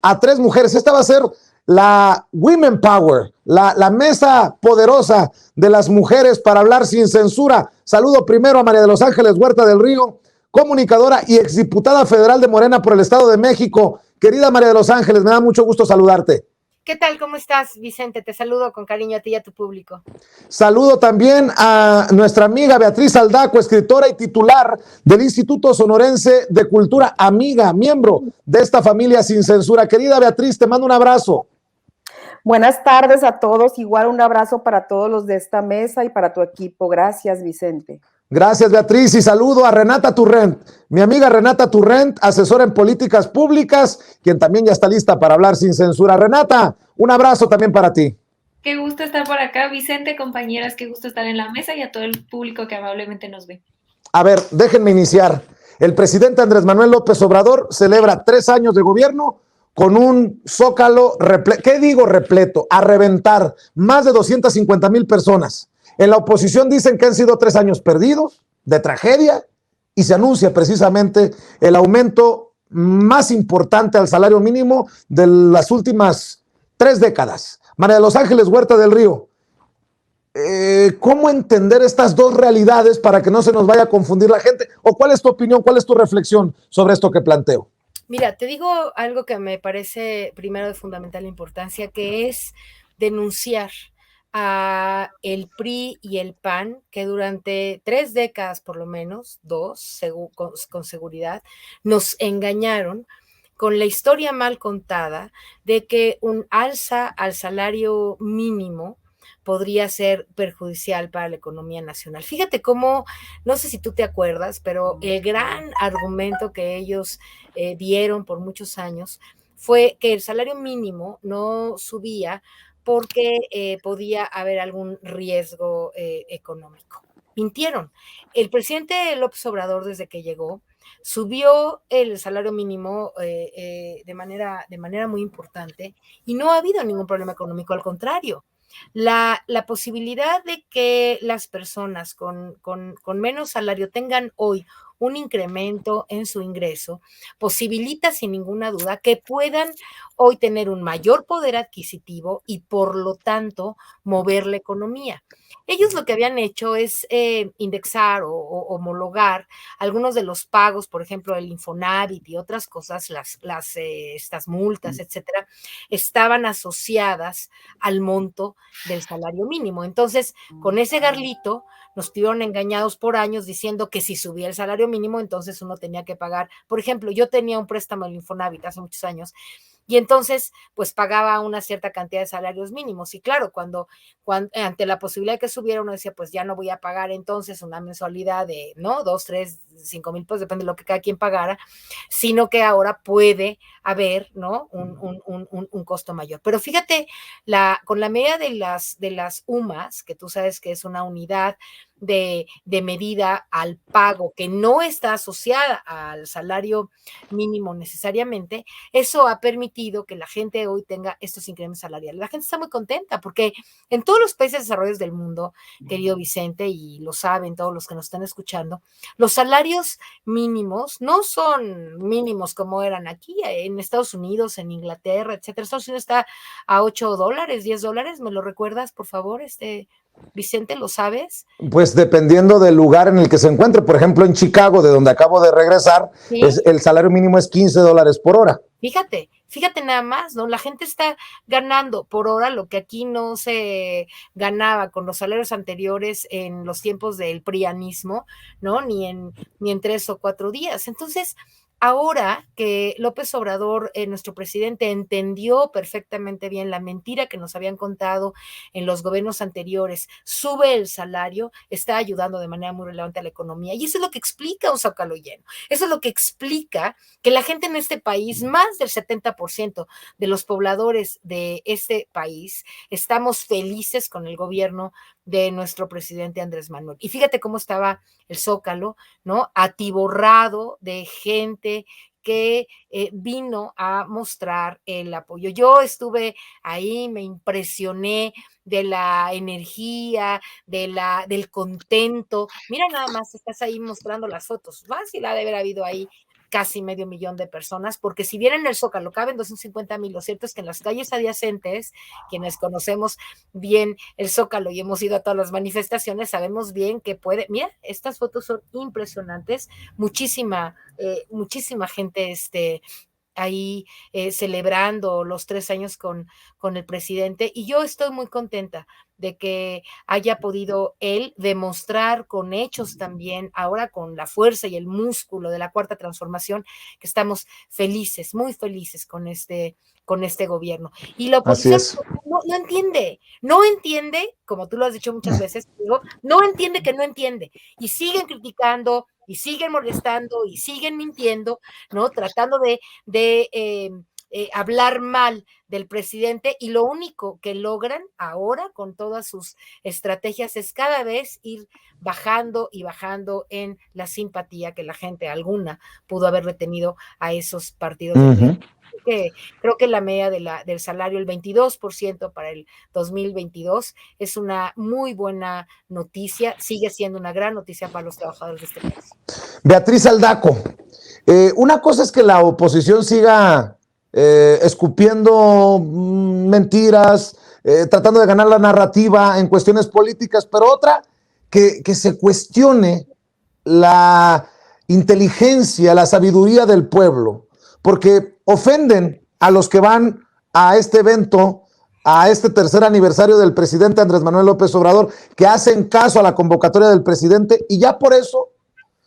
a 3 mujeres. Esta va a ser la Women Power, la mesa poderosa de las mujeres para hablar sin censura. Saludo primero a María de los Ángeles Huerta del Río, comunicadora y exdiputada federal de Morena por el Estado de México. Querida María de los Ángeles, me da mucho gusto saludarte. ¿Qué tal? ¿Cómo estás, Vicente? Te saludo con cariño a ti y a tu público. Saludo también a nuestra amiga Beatriz Aldaco, escritora y titular del Instituto Sonorense de Cultura, amiga, miembro de esta familia sin censura. Querida Beatriz, te mando un abrazo. Buenas tardes a todos, igual un abrazo para todos los de esta mesa y para tu equipo. Gracias, Vicente. Gracias, Beatriz, y saludo a Renata Turrent, mi amiga Renata Turrent, asesora en políticas públicas, quien también ya está lista para hablar sin censura. Renata, un abrazo también para ti. Qué gusto estar por acá, Vicente, compañeras, qué gusto estar en la mesa y a todo el público que amablemente nos ve. A ver, déjenme iniciar. El presidente Andrés Manuel López Obrador celebra 3 años de gobierno con un zócalo repleto, ¿qué digo repleto? A reventar, más de 250,000 personas. En la oposición dicen que han sido 3 años perdidos, de tragedia, y se anuncia precisamente el aumento más importante al salario mínimo de las últimas 3 décadas. María de los Ángeles Huerta del Río, ¿cómo entender estas dos realidades para que no se nos vaya a confundir la gente? ¿O cuál es tu opinión, cuál es tu reflexión sobre esto que planteo? Mira, te digo algo que me parece primero de fundamental importancia, que es denunciar a el PRI y el PAN, que durante 3 décadas por lo menos, 2, con seguridad, nos engañaron con la historia mal contada de que un alza al salario mínimo podría ser perjudicial para la economía nacional. Fíjate cómo, no sé si tú te acuerdas, pero el gran argumento que ellos dieron por muchos años fue que el salario mínimo no subía porque podía haber algún riesgo económico. Mintieron. El presidente López Obrador, desde que llegó, subió el salario mínimo de manera muy importante y no ha habido ningún problema económico, al contrario. La posibilidad de que las personas con menos salario tengan hoy un incremento en su ingreso posibilita sin ninguna duda que puedan hoy tener un mayor poder adquisitivo y por lo tanto mover la economía. Ellos lo que habían hecho es indexar o homologar algunos de los pagos, por ejemplo, el Infonavit y otras cosas, estas multas, etcétera, estaban asociadas al monto del salario mínimo. Entonces, con ese garlito nos tuvieron engañados por años diciendo que si subía el salario mínimo, entonces uno tenía que pagar. Por ejemplo, yo tenía un préstamo en Infonavit hace muchos años y entonces pues pagaba una cierta cantidad de salarios mínimos y claro, cuando ante la posibilidad de que subiera uno decía pues ya no voy a pagar entonces una mensualidad de, ¿no? 2, 3, 5,000 pesos, depende de lo que cada quien pagara, sino que ahora puede haber, ¿no? Un costo mayor. Pero fíjate, con la medida de las UMAS, que tú sabes que es una unidad de medida al pago que no está asociada al salario mínimo necesariamente, eso ha permitido que la gente hoy tenga estos incrementos salariales. La gente está muy contenta porque en todos los países desarrollados del mundo, querido Vicente, y lo saben todos los que nos están escuchando, los salarios mínimos no son mínimos como eran aquí, en Estados Unidos, en Inglaterra, etcétera. Estados Unidos está a $8, $10, ¿me lo recuerdas, por favor, Vicente, ¿lo sabes? Pues dependiendo del lugar en el que se encuentre. Por ejemplo, en Chicago, de donde acabo de regresar, ¿sí? El salario mínimo es $15 por hora. Fíjate nada más, ¿no? La gente está ganando por hora lo que aquí no se ganaba con los salarios anteriores en los tiempos del prianismo, ¿no? Ni en 3 o 4 días. Entonces, ahora que López Obrador, nuestro presidente, entendió perfectamente bien la mentira que nos habían contado en los gobiernos anteriores, sube el salario, está ayudando de manera muy relevante a la economía. Y eso es lo que explica un zócalo lleno. Eso es lo que explica que la gente en este país, más del 70% de los pobladores de este país, estamos felices con el gobierno de nuestro presidente Andrés Manuel. Y fíjate cómo estaba el Zócalo, ¿no? Atiborrado de gente que vino a mostrar el apoyo. Yo estuve ahí, me impresioné de la energía, del contento. Mira nada más, estás ahí mostrando las fotos. Fácil ha de haber habido ahí casi 500,000 de personas, porque si bien en el Zócalo caben 250,000, lo cierto es que en las calles adyacentes, quienes conocemos bien el Zócalo y hemos ido a todas las manifestaciones, sabemos bien que puede, mira, estas fotos son impresionantes, muchísima gente ahí celebrando los 3 años con el presidente, y yo estoy muy contenta de que haya podido él demostrar con hechos también, ahora con la fuerza y el músculo de la Cuarta Transformación, que estamos felices, muy felices con este gobierno. Y la Así oposición es. no entiende, como tú lo has dicho muchas veces, no entiende que no entiende, y siguen criticando, y siguen molestando, y siguen mintiendo, ¿no? Tratando de hablar mal del presidente, y lo único que logran ahora con todas sus estrategias es cada vez ir bajando y bajando en la simpatía que la gente alguna pudo haber retenido a esos partidos de PRI. Creo que la media del salario, el 22% para el 2022, es una muy buena noticia, sigue siendo una gran noticia para los trabajadores de este país. Beatriz Aldaco, una cosa es que la oposición siga escupiendo mentiras, tratando de ganar la narrativa en cuestiones políticas, pero otra, que se cuestione la inteligencia, la sabiduría del pueblo, porque ofenden a los que van a este evento, a este tercer aniversario del presidente Andrés Manuel López Obrador, que hacen caso a la convocatoria del presidente, y ya por eso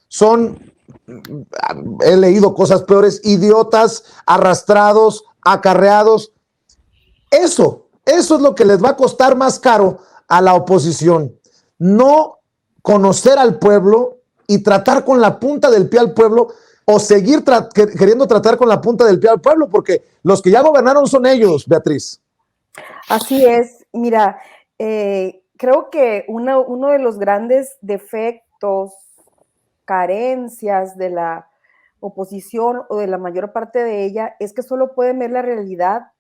son, he leído cosas peores, idiotas, arrastrados, acarreados. Eso es lo que les va a costar más caro a la oposición. No conocer al pueblo y tratar con la punta del pie al pueblo, o seguir queriendo tratar con la punta del pie al pueblo, porque los que ya gobernaron son ellos, Beatriz. Así es. Mira, creo que uno de los grandes defectos, carencias de la oposición o de la mayor parte de ella es que solo pueden ver la realidad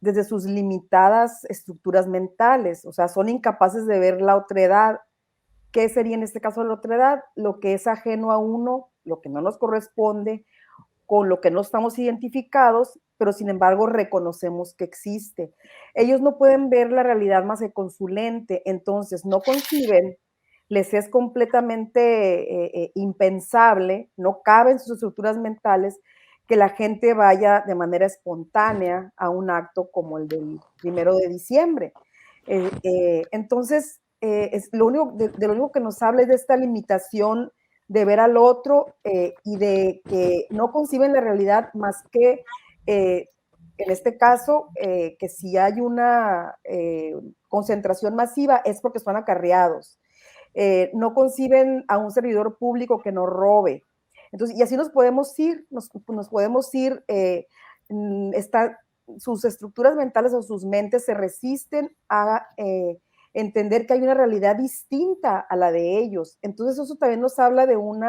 desde sus limitadas estructuras mentales, o sea, son incapaces de ver la otredad. ¿Qué sería en este caso la otredad? Lo que es ajeno a uno, lo que no nos corresponde, con lo que no estamos identificados, pero sin embargo reconocemos que existe. Ellos no pueden ver la realidad más que con su lente, entonces no conciben, les es completamente impensable, no cabe en sus estructuras mentales que la gente vaya de manera espontánea a un acto como el del 1 de diciembre. Entonces, lo único que nos habla es de esta limitación de ver al otro y de que no conciben la realidad más que, en este caso, que si hay una concentración masiva es porque son acarreados. No conciben a un servidor público que no robe. Entonces, y así nos podemos ir, sus estructuras mentales o sus mentes se resisten a entender que hay una realidad distinta a la de ellos. Entonces eso también nos habla de un,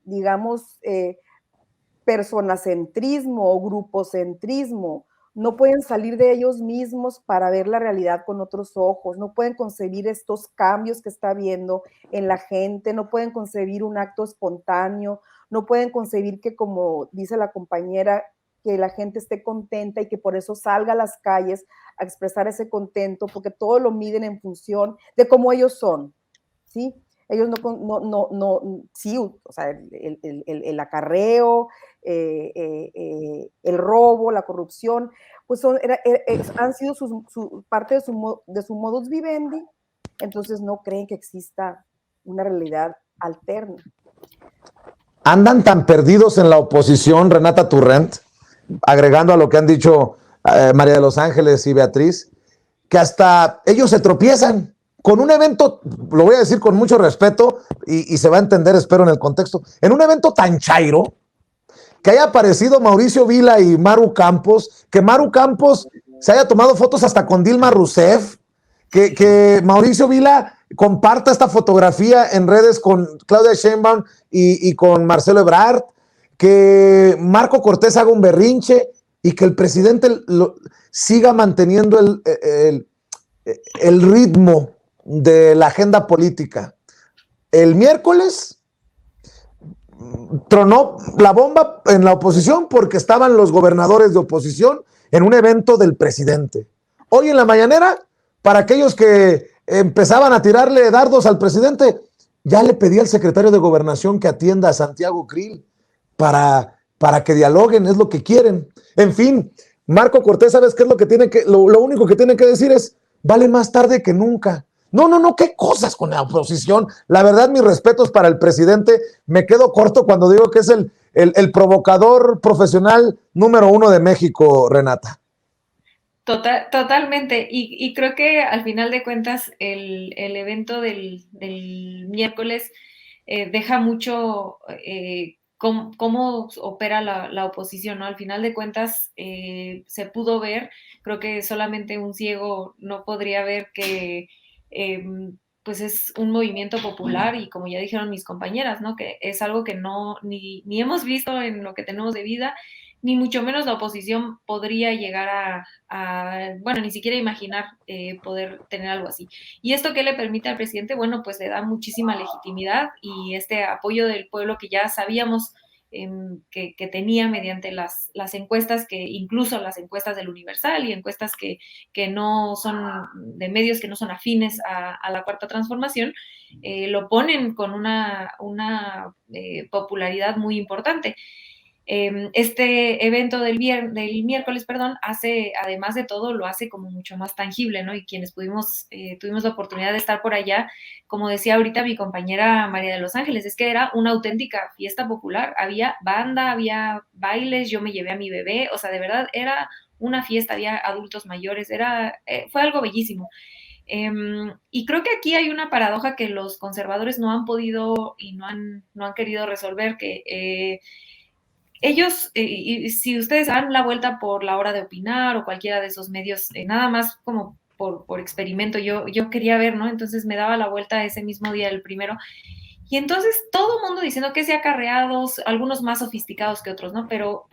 digamos, personacentrismo o grupocentrismo. No pueden salir de ellos mismos para ver la realidad con otros ojos, no pueden concebir estos cambios que está habiendo en la gente, no pueden concebir un acto espontáneo, no pueden concebir que, como dice la compañera, que la gente esté contenta y que por eso salga a las calles a expresar ese contento, porque todo lo miden en función de cómo ellos son, ¿sí? Ellos sí, o sea, el acarreo, el robo, la corrupción, pues han sido parte de su modus vivendi, entonces no creen que exista una realidad alterna. Andan tan perdidos en la oposición, Renata Turrent, agregando a lo que han dicho María de los Ángeles y Beatriz, que hasta ellos se tropiezan con un evento, lo voy a decir con mucho respeto y se va a entender, espero, en el contexto, en un evento tan chairo, que haya aparecido Mauricio Vila y Maru Campos, que Maru Campos se haya tomado fotos hasta con Dilma Rousseff, que Mauricio Vila comparta esta fotografía en redes con Claudia Sheinbaum y con Marcelo Ebrard, que Marco Cortés haga un berrinche y que el presidente siga manteniendo el ritmo de la agenda política. El miércoles tronó la bomba en la oposición porque estaban los gobernadores de oposición en un evento del presidente. Hoy en la mañanera, para aquellos que empezaban a tirarle dardos al presidente, ya le pedí al secretario de Gobernación que atienda a Santiago Krill para que dialoguen, es lo que quieren. En fin, Marco Cortés, ¿sabes qué es lo que tiene que, lo único que tiene que decir es, vale más tarde que nunca? No, qué cosas con la oposición. La verdad, mis respetos para el presidente. Me quedo corto cuando digo que es el provocador profesional número 1 de México, Renata. Totalmente. Y creo que al final de cuentas el evento del miércoles deja mucho cómo opera la oposición, ¿no? Al final de cuentas se pudo ver, creo que solamente un ciego no podría ver que pues es un movimiento popular y como ya dijeron mis compañeras, ¿no? Que es algo que ni hemos visto en lo que tenemos de vida, ni mucho menos la oposición podría llegar bueno, ni siquiera imaginar poder tener algo así. ¿Y esto qué le permite al presidente? Bueno, pues le da muchísima legitimidad y este apoyo del pueblo que ya sabíamos que tenía mediante las encuestas, que incluso las encuestas del Universal y encuestas que no son de medios que no son afines a la Cuarta Transformación, lo ponen con una popularidad muy importante. Este evento del miércoles, hace, además de todo, lo hace como mucho más tangible, ¿no? Y quienes tuvimos la oportunidad de estar por allá, como decía ahorita mi compañera María de Los Ángeles, es que era una auténtica fiesta popular, había banda, había bailes, yo me llevé a mi bebé, o sea, de verdad era una fiesta, había adultos mayores, fue algo bellísimo. Y creo que aquí hay una paradoja que los conservadores no han podido y no han querido resolver, que ellos, y si ustedes dan la vuelta por La Hora de Opinar o cualquiera de esos medios, nada más como por experimento, yo quería ver, ¿no? Entonces me daba la vuelta ese mismo día, el primero, y entonces todo el mundo diciendo que sea acarreados, algunos más sofisticados que otros, ¿no? Pero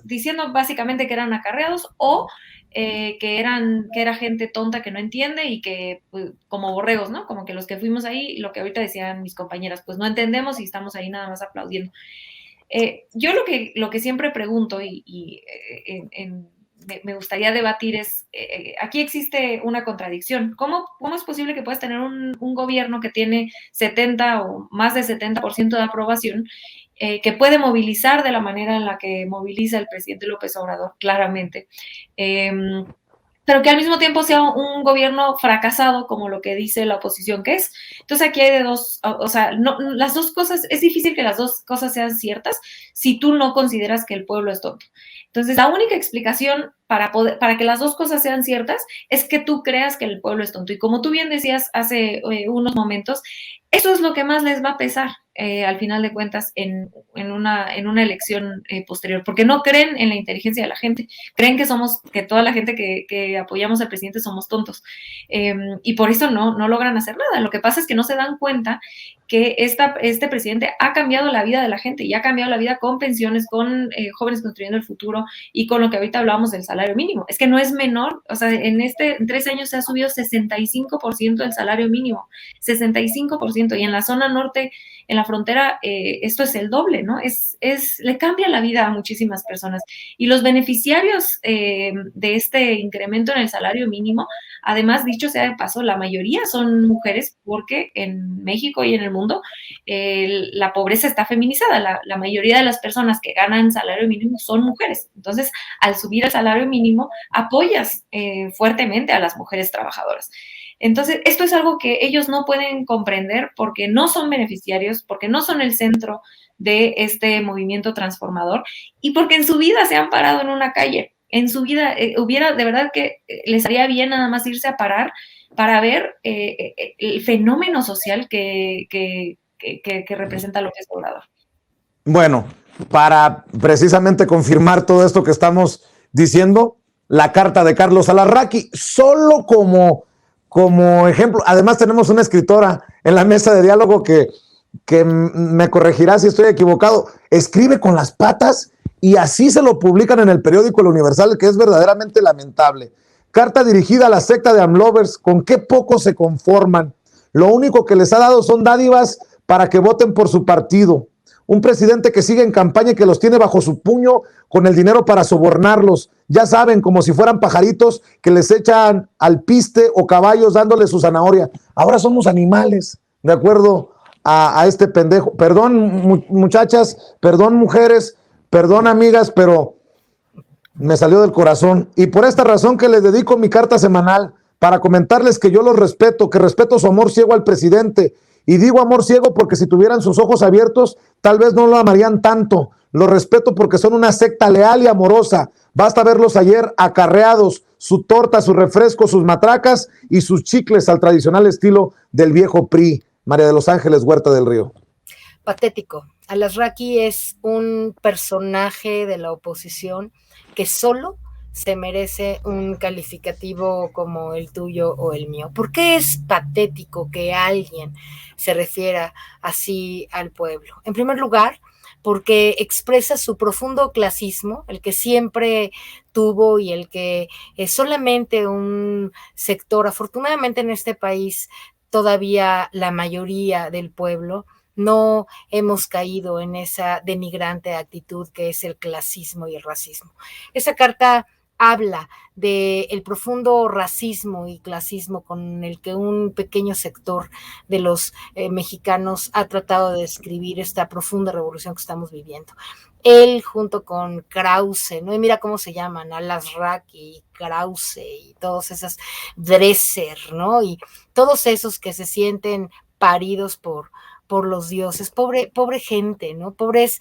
diciendo básicamente que eran acarreados o que era gente tonta que no entiende y que, pues, como borregos, ¿no? Como que los que fuimos ahí, lo que ahorita decían mis compañeras, pues no entendemos y estamos ahí nada más aplaudiendo. Yo lo que siempre pregunto y me gustaría debatir es, aquí existe una contradicción. ¿Cómo es posible que puedas tener un gobierno que tiene 70 o más de 70% de aprobación, que puede movilizar de la manera en la que moviliza el presidente López Obrador, claramente, pero que al mismo tiempo sea un gobierno fracasado, como lo que dice la oposición que es? Entonces aquí hay de dos, o sea, las dos cosas, es difícil que las dos cosas sean ciertas si tú no consideras que el pueblo es tonto. Entonces la única explicación para que las dos cosas sean ciertas es que tú creas que el pueblo es tonto. Y como tú bien decías hace unos momentos, eso es lo que más les va a pesar al final de cuentas en una elección posterior, porque no creen en la inteligencia de la gente, creen que toda la gente que apoyamos al presidente somos tontos, y por eso no logran hacer nada. Lo que pasa es que no se dan cuenta que este presidente ha cambiado la vida de la gente y ha cambiado la vida con pensiones, con jóvenes construyendo el futuro y con lo que ahorita hablábamos del salario mínimo. Es que no es menor, o sea, en 3 años se ha subido 65% el salario mínimo, 65%, y en la zona norte, en la frontera, esto es el doble, ¿no? Le cambia la vida a muchísimas personas. Y los beneficiarios de este incremento en el salario mínimo, además, dicho sea de paso, la mayoría son mujeres, porque en México y en el mundo la pobreza está feminizada. La mayoría de las personas que ganan salario mínimo son mujeres. Entonces, al subir el salario mínimo, apoyas fuertemente a las mujeres trabajadoras. Entonces, esto es algo que ellos no pueden comprender porque no son beneficiarios, porque no son el centro de este movimiento transformador y porque en su vida se han parado en una calle. En su vida hubiera, de verdad que les haría bien nada más irse a parar para ver el fenómeno social que representa López Obrador. Bueno, para precisamente confirmar todo esto que estamos diciendo, la carta de Carlos Alarraqui, solo como ejemplo. Además tenemos una escritora en la mesa de diálogo que me corregirá si estoy equivocado, escribe con las patas y así se lo publican en el periódico El Universal, que es verdaderamente lamentable. Carta dirigida a la secta de AMLovers, con qué poco se conforman. Lo único que les ha dado son dádivas para que voten por su partido. Un presidente que sigue en campaña y que los tiene bajo su puño con el dinero para sobornarlos. Ya saben, como si fueran pajaritos que les echan al piste o caballos dándole su zanahoria. Ahora somos animales, de acuerdo a este pendejo. Perdón, muchachas, perdón, mujeres, perdón, amigas, pero me salió del corazón. Y por esta razón que les dedico mi carta semanal, para comentarles que yo los respeto, que respeto su amor ciego al presidente. Y digo amor ciego porque si tuvieran sus ojos abiertos, tal vez no lo amarían tanto. Los respeto porque son una secta leal y amorosa. Basta verlos ayer acarreados, su torta, su refresco, sus matracas y sus chicles al tradicional estilo del viejo PRI. María de los Ángeles Huerta del Río. Patético. Al-Azraqui es un personaje de la oposición que solo se merece un calificativo como el tuyo o el mío. ¿Por qué es patético que alguien se refiera así al pueblo? En primer lugar, porque expresa su profundo clasismo, el que siempre tuvo y el que solamente un sector, afortunadamente en este país, todavía la mayoría del pueblo, no hemos caído en esa denigrante actitud que es el clasismo y el racismo. Esa carta habla del profundo racismo y clasismo con el que un pequeño sector de los mexicanos ha tratado de describir esta profunda revolución que estamos viviendo. Él junto con Krause, ¿no? Y mira cómo se llaman, Al-Azraqui, Krause y todos esos Dresser, ¿no? Y todos esos que se sienten paridos por los dioses, pobre gente, ¿no? Pobres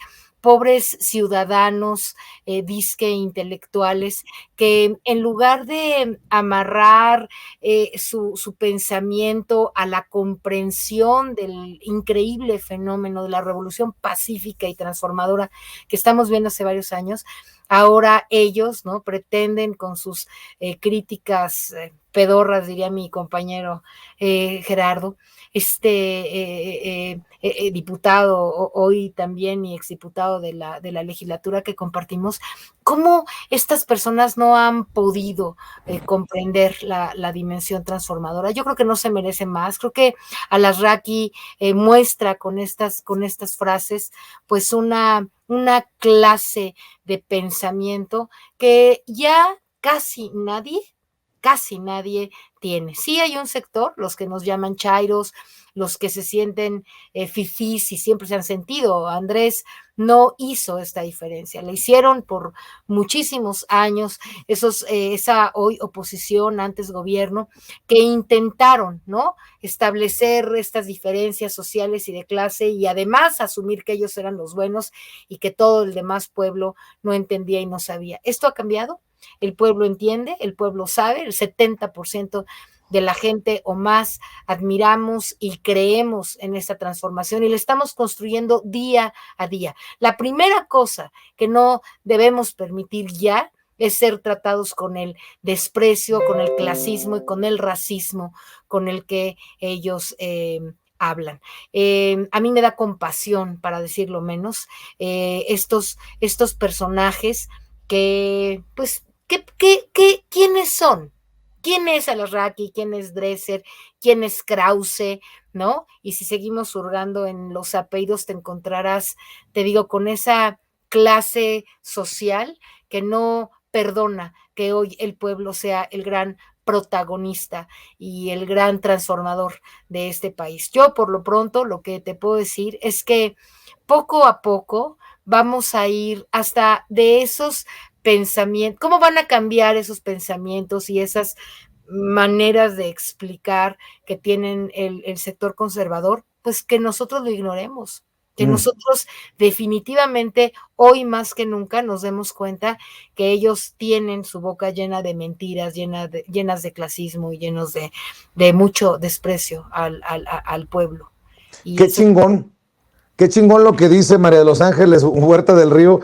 ciudadanos, disque intelectuales, que en lugar de amarrar su pensamiento a la comprensión del increíble fenómeno de la revolución pacífica y transformadora que estamos viendo hace varios años, ahora ellos, ¿no?, pretenden con sus críticas pedorras, diría mi compañero Gerardo, diputado hoy también y exdiputado de la legislatura que compartimos, cómo estas personas no han podido comprender la dimensión transformadora. Yo creo que no se merece más. Creo que Al-Azraqui muestra con estas frases pues una clase de pensamiento que ya casi nadie tiene. Sí hay un sector, los que nos llaman chairos, los que se sienten fifís y siempre se han sentido. Andrés no hizo esta diferencia, la hicieron por muchísimos años esa hoy oposición, antes gobierno, que intentaron, ¿no?, establecer estas diferencias sociales y de clase y además asumir que ellos eran los buenos y que todo el demás pueblo no entendía y no sabía. ¿Esto ha cambiado? El pueblo entiende, el pueblo sabe, el 70% de la gente o más admiramos y creemos en esta transformación y la estamos construyendo día a día. La primera cosa que no debemos permitir ya es ser tratados con el desprecio, con el clasismo y con el racismo con el que ellos hablan. A mí me da compasión, para decirlo menos, estos personajes que, pues, ¿quiénes son? ¿Quién es Al-Azraqui? ¿Quién es Dresser? ¿Quién es Krause? ¿No? Y si seguimos hurgando en los apellidos, te encontrarás, te digo, con esa clase social que no perdona que hoy el pueblo sea el gran protagonista y el gran transformador de este país. Yo, por lo pronto, lo que te puedo decir es que poco a poco vamos a ir hasta de esos pensamientos, cómo van a cambiar esos pensamientos y esas maneras de explicar que tienen el sector conservador, pues que nosotros lo ignoremos, que nosotros definitivamente hoy más que nunca nos demos cuenta que ellos tienen su boca llena de mentiras, llenas de clasismo y llenos de mucho desprecio al pueblo. Y qué chingón. Qué chingón lo que dice María de los Ángeles Huerta del Río.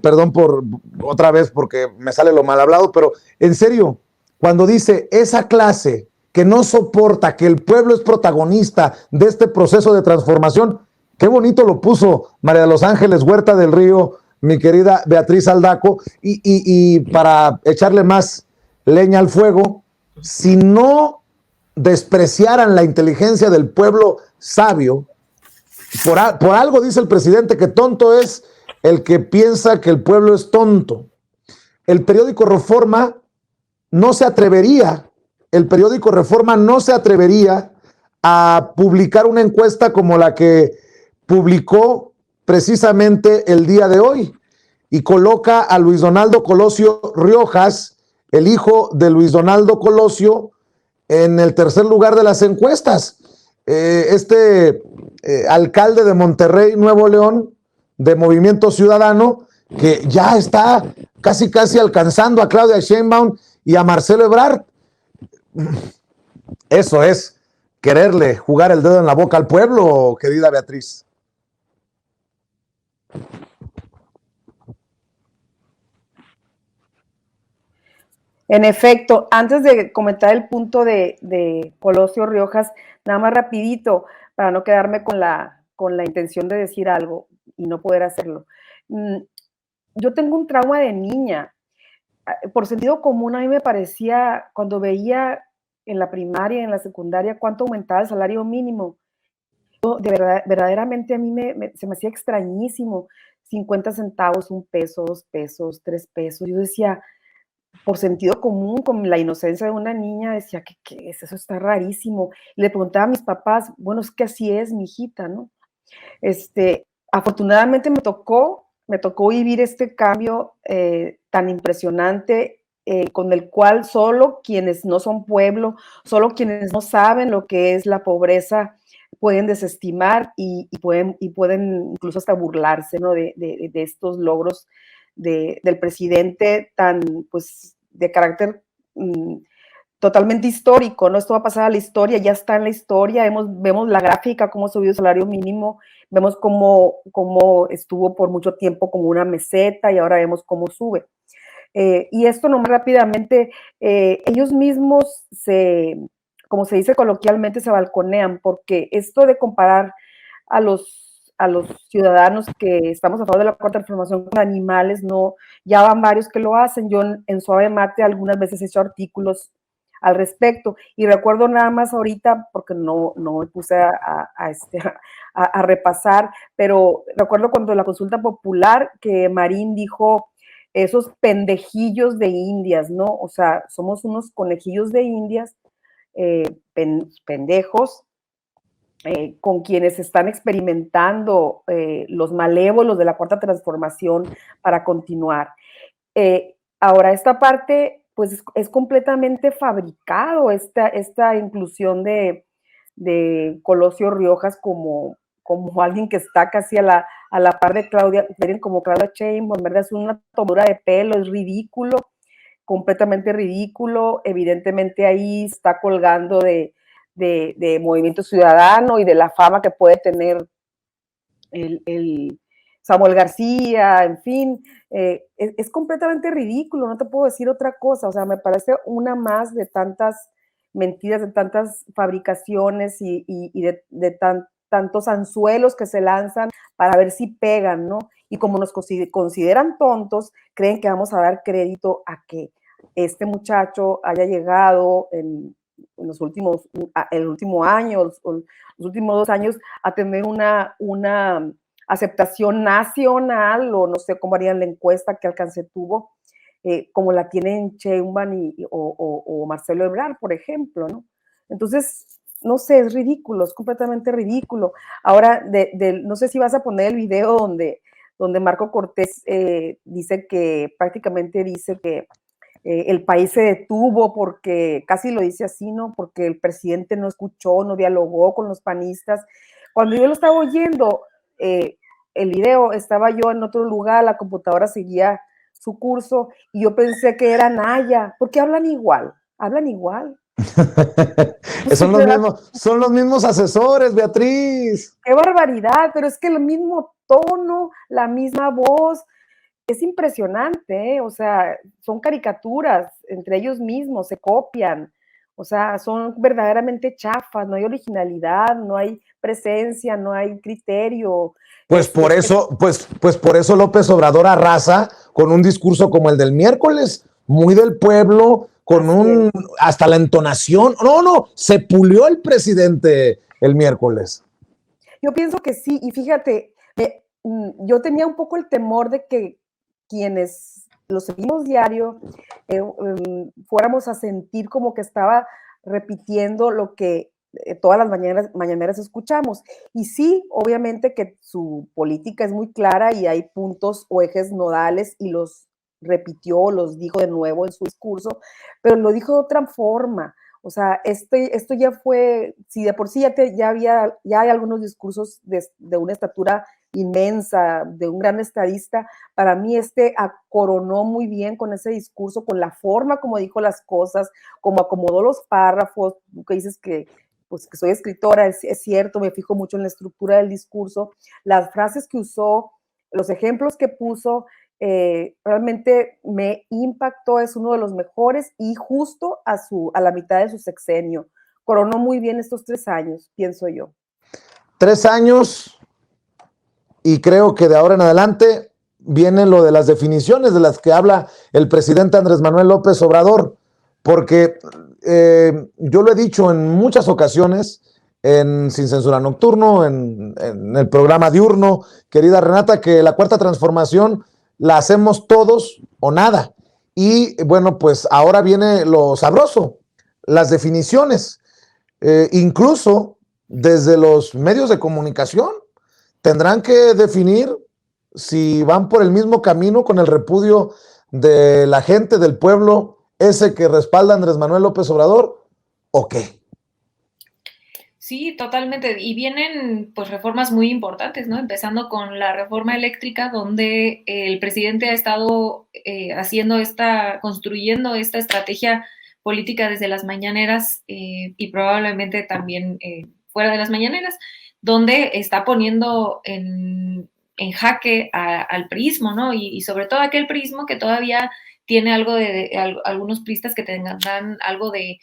Perdón por otra vez porque me sale lo mal hablado, pero en serio, cuando dice esa clase que no soporta que el pueblo es protagonista de este proceso de transformación, qué bonito lo puso María de los Ángeles Huerta del Río, mi querida Beatriz Aldaco, y para echarle más leña al fuego, si no despreciaran la inteligencia del pueblo sabio, Por algo dice el presidente que tonto es el que piensa que el pueblo es tonto. El periódico Reforma no se atrevería a publicar una encuesta como la que publicó precisamente el día de hoy y coloca a Luis Donaldo Colosio Riojas, el hijo de Luis Donaldo Colosio, en el tercer lugar de las encuestas. Alcalde de Monterrey, Nuevo León, de Movimiento Ciudadano, que ya está casi alcanzando a Claudia Sheinbaum y a Marcelo Ebrard. Eso es quererle jugar el dedo en la boca al pueblo, querida Beatriz. En efecto, antes de comentar el punto de Colosio Riojas, nada más rapidito, para no quedarme con la intención de decir algo y no poder hacerlo. Yo tengo un trauma de niña. Por sentido común, a mí me parecía, cuando veía en la primaria y en la secundaria cuánto aumentaba el salario mínimo, verdaderamente a mí se me hacía extrañísimo, 50 centavos, 1 peso, 2 pesos, 3 pesos. Yo decía, por sentido común, con la inocencia de una niña, decía, ¿qué es? Eso está rarísimo. Y le preguntaba a mis papás, bueno, es que así es, mi hijita, ¿no? Afortunadamente me tocó vivir este cambio tan impresionante, con el cual solo quienes no son pueblo, solo quienes no saben lo que es la pobreza, pueden desestimar y pueden incluso hasta burlarse, ¿no? de estos logros del presidente tan, pues, de carácter totalmente histórico, ¿no? Esto va a pasar a la historia, ya está en la historia, vemos la gráfica, cómo subió el salario mínimo, vemos cómo estuvo por mucho tiempo como una meseta y ahora vemos cómo sube. Y esto nomás rápidamente, ellos mismos como se dice coloquialmente, se balconean, porque esto de comparar a los ciudadanos que estamos a favor de la cuarta transformación con animales, no, ya van varios que lo hacen. Yo en Suave Mate algunas veces he hecho artículos al respecto, y recuerdo nada más ahorita, porque no me puse a repasar, pero recuerdo cuando la consulta popular que Marín dijo, esos pendejillos de indias, ¿no? O sea, somos unos conejillos de indias, pendejos, con quienes están experimentando los malévolos de la cuarta transformación para continuar. Ahora, esta parte, pues es completamente fabricado, esta inclusión de Colosio Riojas como alguien que está casi a la par de Claudia, como Claudia Sheinbaum. En verdad es una tomadura de pelo, es ridículo, completamente ridículo. Evidentemente ahí está colgando de Movimiento Ciudadano y de la fama que puede tener el Samuel García, en fin, es completamente ridículo, no te puedo decir otra cosa. O sea, me parece una más de tantas mentiras, de tantas fabricaciones y de tantos anzuelos que se lanzan para ver si pegan, ¿no? Y como nos consideran tontos, creen que vamos a dar crédito a que este muchacho haya llegado en el último año, los últimos 2 años, a tener una aceptación nacional, o no sé cómo harían la encuesta que alcance tuvo, como la tienen Sheinbaum o Marcelo Ebrard, por ejemplo, ¿no? Entonces, no sé, es ridículo, es completamente ridículo. Ahora, no sé si vas a poner el video donde Marco Cortés prácticamente dice que el país se detuvo porque, casi lo dice así, ¿no? Porque el presidente no escuchó, no dialogó con los panistas. Cuando yo lo estaba oyendo, el video, estaba yo en otro lugar, la computadora seguía su curso y yo pensé que era Naya, porque hablan igual. Son los mismos asesores, Beatriz. ¡Qué barbaridad! Pero es que el mismo tono, la misma voz, es impresionante, ¿eh? O sea, son caricaturas entre ellos mismos, se copian, o sea, son verdaderamente chafas, no hay originalidad, no hay presencia, no hay criterio. Pues por eso López Obrador arrasa con un discurso como el del miércoles, muy del pueblo, con hasta la entonación. No, se pulió el presidente el miércoles. Yo pienso que sí, y fíjate, yo tenía un poco el temor de que quienes lo seguimos diario fuéramos a sentir como que estaba repitiendo lo que todas las mañaneras escuchamos. Y sí, obviamente que su política es muy clara y hay puntos o ejes nodales y los repitió, los dijo de nuevo en su discurso, pero lo dijo de otra forma. O sea, esto ya fue, si de por sí ya hay algunos discursos de una estatura inmensa, de un gran estadista, para mí coronó muy bien con ese discurso, con la forma como dijo las cosas, como acomodó los párrafos, que dices que, pues, que soy escritora, es cierto, me fijo mucho en la estructura del discurso, las frases que usó, los ejemplos que puso, realmente me impactó, es uno de los mejores y justo a la mitad de su sexenio. Coronó muy bien estos 3 años, pienso yo. 3 años, y creo que de ahora en adelante viene lo de las definiciones de las que habla el presidente Andrés Manuel López Obrador, porque yo lo he dicho en muchas ocasiones, Sin Censura Nocturno, en el programa diurno, querida Renata, que la Cuarta Transformación la hacemos todos o nada. Y bueno, pues ahora viene lo sabroso, las definiciones. Incluso desde los medios de comunicación tendrán que definir si van por el mismo camino con el repudio de la gente, del pueblo, ese que respalda a Andrés Manuel López Obrador, ¿o qué? Sí, totalmente. Y vienen pues reformas muy importantes, ¿no? Empezando con la reforma eléctrica, donde el presidente ha estado construyendo esta estrategia política desde las mañaneras y probablemente también fuera de las mañaneras, donde está poniendo en jaque al priismo, ¿no? Y sobre todo aquel priismo que todavía tiene algo algunos priistas que tengan algo de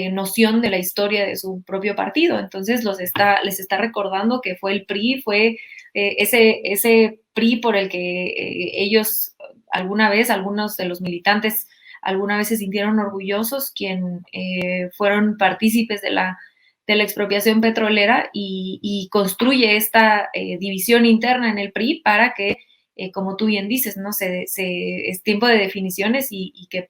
noción de la historia de su propio partido. Entonces les está recordando que fue el PRI, fue ese PRI por el que ellos algunos de los militantes alguna vez se sintieron orgullosos, quien fueron partícipes de la expropiación petrolera y construye esta división interna en el PRI para que, como tú bien dices, ¿no? Es tiempo de definiciones y que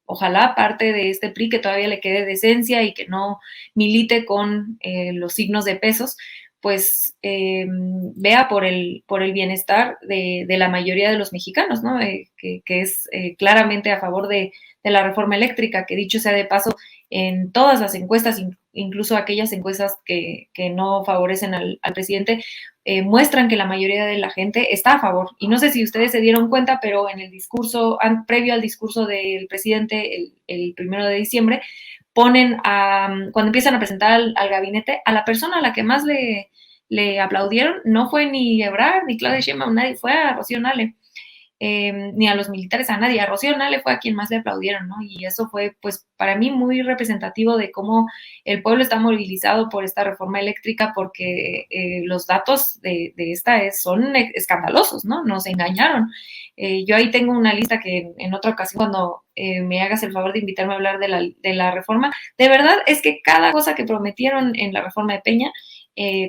ojalá parte de este PRI que todavía le quede decencia y que no milite con los signos de pesos, pues vea por el bienestar de la mayoría de los mexicanos, ¿no? Que es claramente a favor de la reforma eléctrica, que dicho sea de paso, en todas las encuestas, incluso aquellas encuestas que no favorecen al presidente, muestran que la mayoría de la gente está a favor. Y no sé si ustedes se dieron cuenta, pero en el discurso, previo al discurso del presidente, el 1 de diciembre, ponen cuando empiezan a presentar al gabinete, a la persona a la que más le aplaudieron, no fue ni Ebrard, ni Claudia Sheinbaum, nadie, fue a Rocío Nale. Ni a los militares, a nadie. A Rocío Nale fue a quien más le aplaudieron, ¿no? Y eso fue, pues, para mí muy representativo de cómo el pueblo está movilizado por esta reforma eléctrica, porque los datos de esta son escandalosos, ¿no? Nos engañaron. Yo ahí tengo una lista que en otra ocasión, cuando me hagas el favor de invitarme a hablar de la reforma, de verdad es que cada cosa que prometieron en la reforma de Peña,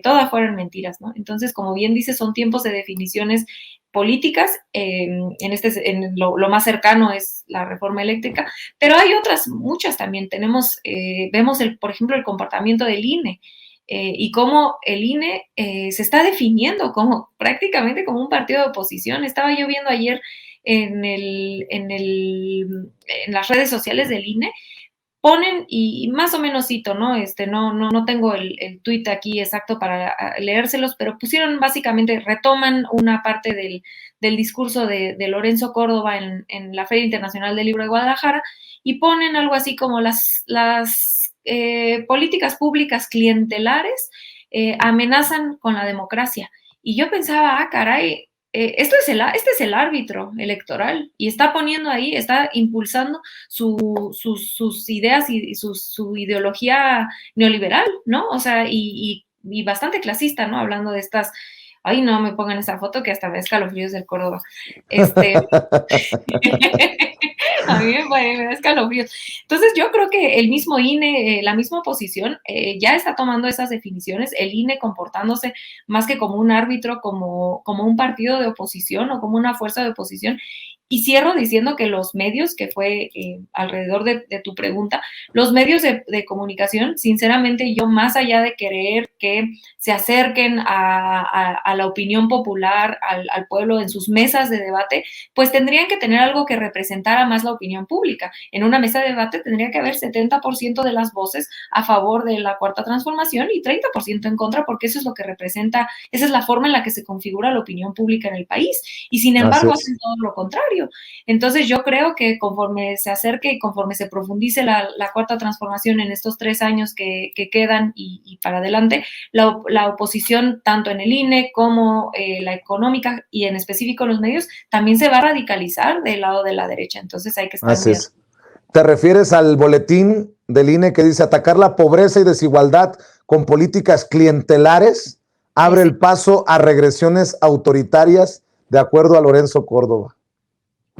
todas fueron mentiras, ¿no? Entonces, como bien dice, son tiempos de definiciones políticas, lo más cercano es la reforma eléctrica, pero hay otras, muchas también. Vemos, por ejemplo, el comportamiento del INE, y cómo el INE se está definiendo prácticamente como un partido de oposición. Estaba yo viendo ayer en las redes sociales del INE, ponen, y más o menos cito, ¿no? No tengo el tuit aquí exacto para leérselos, pero básicamente retoman una parte del discurso de Lorenzo Córdoba en la Feria Internacional del Libro de Guadalajara, y ponen algo así como las políticas públicas clientelares amenazan con la democracia. Y yo pensaba, caray, este es el árbitro electoral y está poniendo ahí, está impulsando sus ideas y su ideología neoliberal, ¿no? O sea, y bastante clasista, ¿no? Hablando de estas, ay, no me pongan esa foto que hasta me da escalofríos del Córdoba. A mí me da escalofríos. Entonces, yo creo que el mismo INE, la misma oposición, ya está tomando esas definiciones, el INE comportándose más que como un árbitro, como un partido de oposición o como una fuerza de oposición. Y cierro diciendo que los medios, que fue alrededor de tu pregunta, los medios de comunicación, sinceramente, yo más allá de querer que se acerquen a la opinión popular, al pueblo en sus mesas de debate, pues tendrían que tener algo que representara más la opinión pública. En una mesa de debate tendría que haber 70% de las voces a favor de la Cuarta Transformación y 30% en contra, porque eso es lo que representa, esa es la forma en la que se configura la opinión pública en el país. Y sin embargo, hacen todo lo contrario. Entonces, yo creo que conforme se acerque y conforme se profundice la Cuarta Transformación en estos 3 años que quedan y para adelante, la oposición, tanto en el INE como la económica y en específico los medios, también se va a radicalizar del lado de la derecha. Entonces hay que estar Así es. ¿Te refieres al boletín del INE que dice atacar la pobreza y desigualdad con políticas clientelares? Abre el paso a regresiones autoritarias, de acuerdo a Lorenzo Córdoba.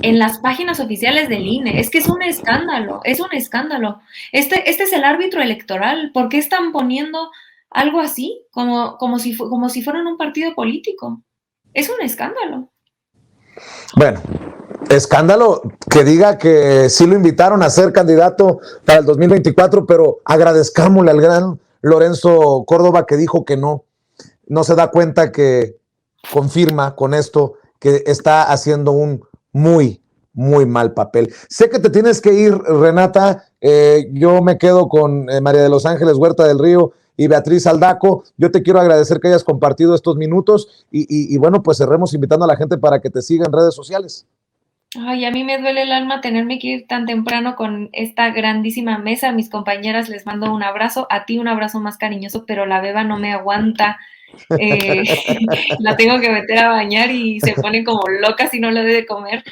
En las páginas oficiales del INE, es que es un escándalo, es un escándalo. Este es el árbitro electoral. ¿Por qué están poniendo algo así, como si fueran un partido político? Es un escándalo. Bueno, escándalo que diga que sí lo invitaron a ser candidato para el 2024, pero agradezcámosle al gran Lorenzo Córdoba que dijo que no se da cuenta que confirma con esto que está haciendo un muy, muy mal papel. Sé que te tienes que ir, Renata. Yo me quedo con María de los Ángeles Huerta del Río y Beatriz Aldaco. Yo te quiero agradecer que hayas compartido estos minutos y bueno, pues cerremos invitando a la gente para que te siga en redes sociales. Ay, a mí me duele el alma tenerme que ir tan temprano con esta grandísima mesa. A mis compañeras les mando un abrazo, a ti un abrazo más cariñoso, pero la beba no me aguanta. La tengo que meter a bañar y se pone como loca si no le doy de comer.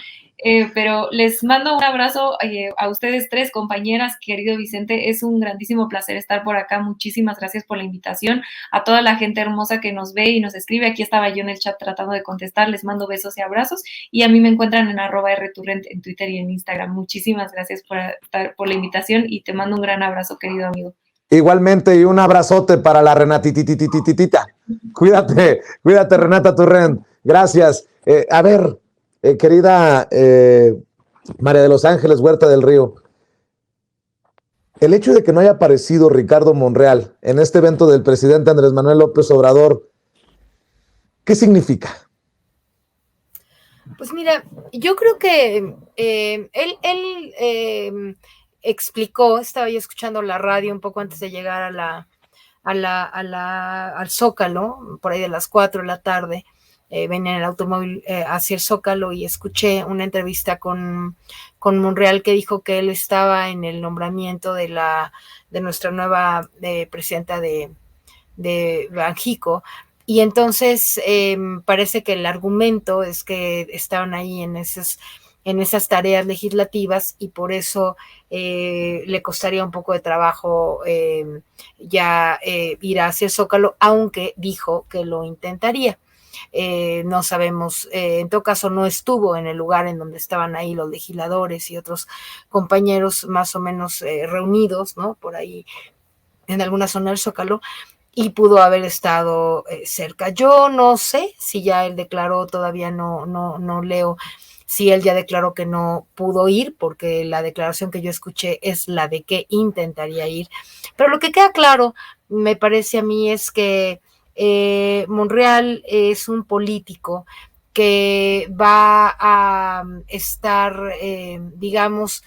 Pero les mando un abrazo a ustedes 3 compañeras, querido Vicente, es un grandísimo placer estar por acá, muchísimas gracias por la invitación, a toda la gente hermosa que nos ve y nos escribe, aquí estaba yo en el chat tratando de contestar, les mando besos y abrazos, y a mí me encuentran en @rturrent en Twitter y en Instagram. Muchísimas gracias por la invitación y te mando un gran abrazo, querido amigo. Igualmente, y un abrazote para la Renatititititita. Cuídate, Renata Turrent. Gracias. A ver, querida María de los Ángeles Huerta del Río, el hecho de que no haya aparecido Ricardo Monreal en este evento del presidente Andrés Manuel López Obrador, ¿qué significa? Pues mira, yo creo que él explicó, estaba yo escuchando la radio un poco antes de llegar al Zócalo, por ahí de las 4 de la tarde, venía en el automóvil hacia el Zócalo y escuché una entrevista con Monreal que dijo que él estaba en el nombramiento de nuestra nueva presidenta de Banjico. Y entonces parece que el argumento es que estaban ahí en esas tareas legislativas y por eso le costaría un poco de trabajo ya ir hacia el Zócalo, aunque dijo que lo intentaría. No sabemos, en todo caso no estuvo en el lugar en donde estaban ahí los legisladores y otros compañeros más o menos reunidos, ¿no? Por ahí en alguna zona del Zócalo, y pudo haber estado cerca. Yo no sé si ya él declaró, todavía no leo si él ya declaró que no pudo ir, porque la declaración que yo escuché es la de que intentaría ir. Pero lo que queda claro, me parece a mí, es que Monreal es un político que va a estar, digamos,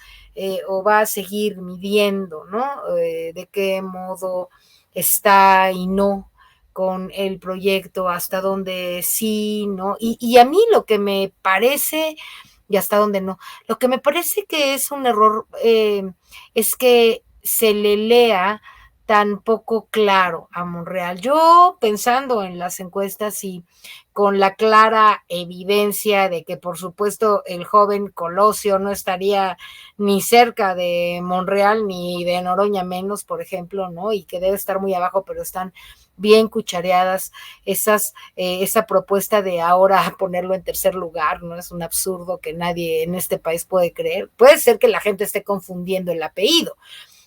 o va a seguir midiendo, ¿no? De qué modo está y no con el proyecto, hasta donde sí, ¿no? Y a mí lo que me parece, y hasta donde no, lo que me parece que es un error es que se le lea tan poco claro a Monreal. Yo, pensando en las encuestas y con la clara evidencia de que, por supuesto, el joven Colosio no estaría ni cerca de Monreal ni de Noroña menos, por ejemplo, ¿no? Y que debe estar muy abajo, pero están bien cuchareadas esa propuesta de ahora ponerlo en tercer lugar, ¿no? Es un absurdo que nadie en este país puede creer. Puede ser que la gente esté confundiendo el apellido.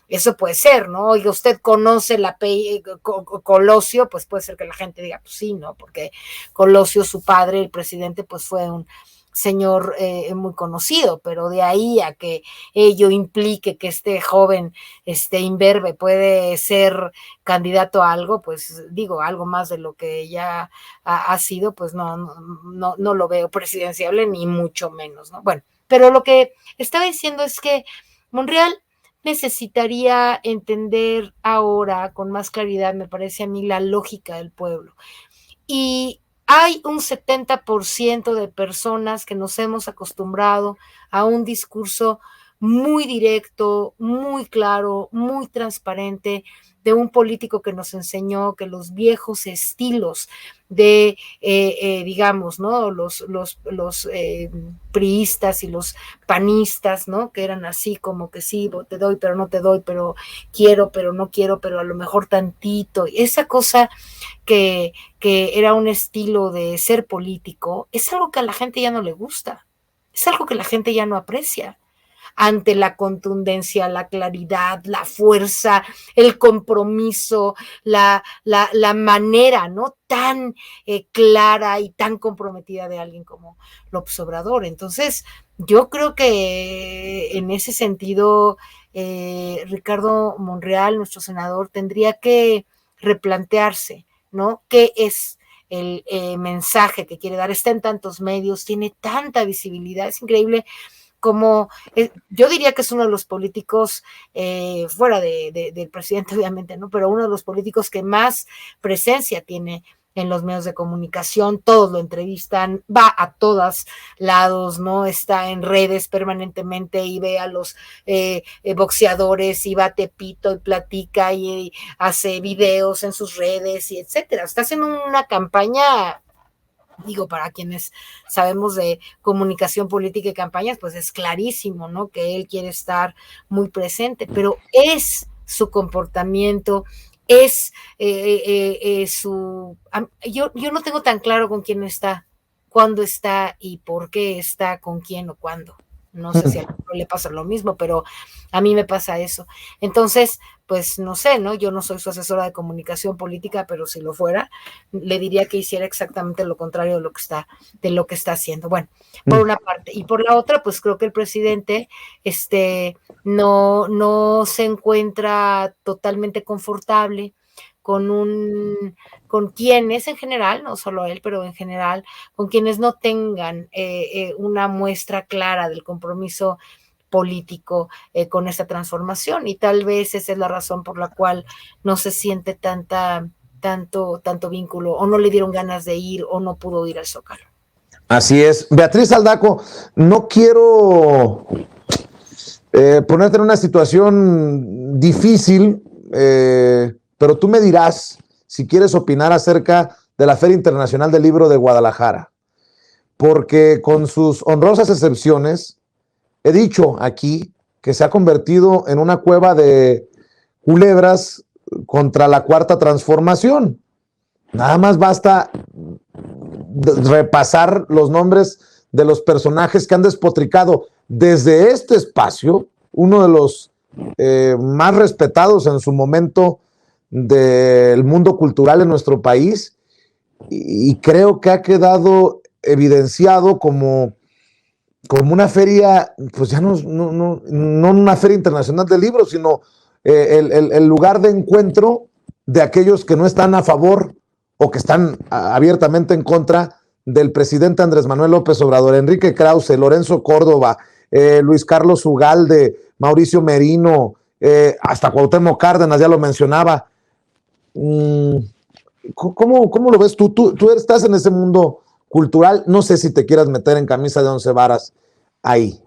Eso puede ser, ¿no? Oiga, usted conoce el apellido Colosio, pues puede ser que la gente diga, pues sí, ¿no? Porque Colosio, su padre, el presidente, pues fue un señor muy conocido, pero de ahí a que ello implique que este joven, imberbe, puede ser candidato a algo, pues digo, algo más de lo que ya ha sido, pues no lo veo presidenciable, ni mucho menos, ¿no? Bueno, pero lo que estaba diciendo es que Monreal necesitaría entender ahora con más claridad, me parece a mí, la lógica del pueblo. Y hay un 70% de personas que nos hemos acostumbrado a un discurso muy directo, muy claro, muy transparente, de un político que nos enseñó que los viejos estilos de, digamos, ¿no? Los priistas y los panistas, ¿no? Que eran así como que sí, te doy, pero no te doy, pero quiero, pero no quiero, pero a lo mejor tantito. Esa cosa que era un estilo de ser político, es algo que a la gente ya no le gusta, es algo que la gente ya no aprecia. Ante la contundencia, la claridad, la fuerza, el compromiso, la manera, ¿no? Tan clara y tan comprometida de alguien como López Obrador. Entonces, yo creo que en ese sentido, Ricardo Monreal, nuestro senador, tendría que replantearse, ¿no? ¿Qué es el mensaje que quiere dar? Está en tantos medios, tiene tanta visibilidad, es increíble como, yo diría que es uno de los políticos, fuera del presidente obviamente, ¿no? Pero uno de los políticos que más presencia tiene en los medios de comunicación, todos lo entrevistan, va a todos lados, ¿no? Está en redes permanentemente y ve a los boxeadores y va a Tepito y platica y hace videos en sus redes y etcétera. Está haciendo una campaña, digo, para quienes sabemos de comunicación política y campañas, pues es clarísimo, ¿no? Que él quiere estar muy presente, pero es su comportamiento, es yo no tengo tan claro con quién está, cuándo está y por qué está, con quién o cuándo. No sé si a otro le pasa lo mismo, pero a mí me pasa eso. Entonces, pues no sé, ¿no? Yo no soy su asesora de comunicación política, pero si lo fuera, le diría que hiciera exactamente lo contrario de lo que está haciendo. Bueno, por una parte. Y por la otra, pues creo que el presidente no se encuentra totalmente confortable con quienes en general, no solo él, pero en general, con quienes no tengan una muestra clara del compromiso político con esta transformación, y tal vez esa es la razón por la cual no se siente tanto vínculo, o no le dieron ganas de ir, o no pudo ir al Zócalo. Así es. Beatriz Aldaco, no quiero ponerte en una situación difícil, pero tú me dirás si quieres opinar acerca de la Feria Internacional del Libro de Guadalajara, porque con sus honrosas excepciones, he dicho aquí que se ha convertido en una cueva de culebras contra la Cuarta Transformación. Nada más basta repasar los nombres de los personajes que han despotricado desde este espacio, uno de los más respetados en su momento del mundo cultural en nuestro país, y creo que ha quedado evidenciado como una feria, pues ya no una feria internacional de libros, sino el lugar de encuentro de aquellos que no están a favor o que están abiertamente en contra del presidente Andrés Manuel López Obrador. Enrique Krause, Lorenzo Córdoba, Luis Carlos Ugalde, Mauricio Merino, hasta Cuauhtémoc Cárdenas, ya lo mencionaba. ¿Cómo lo ves tú? Tú estás en ese mundo cultural, no sé si te quieras meter en camisa de 11 varas ahí.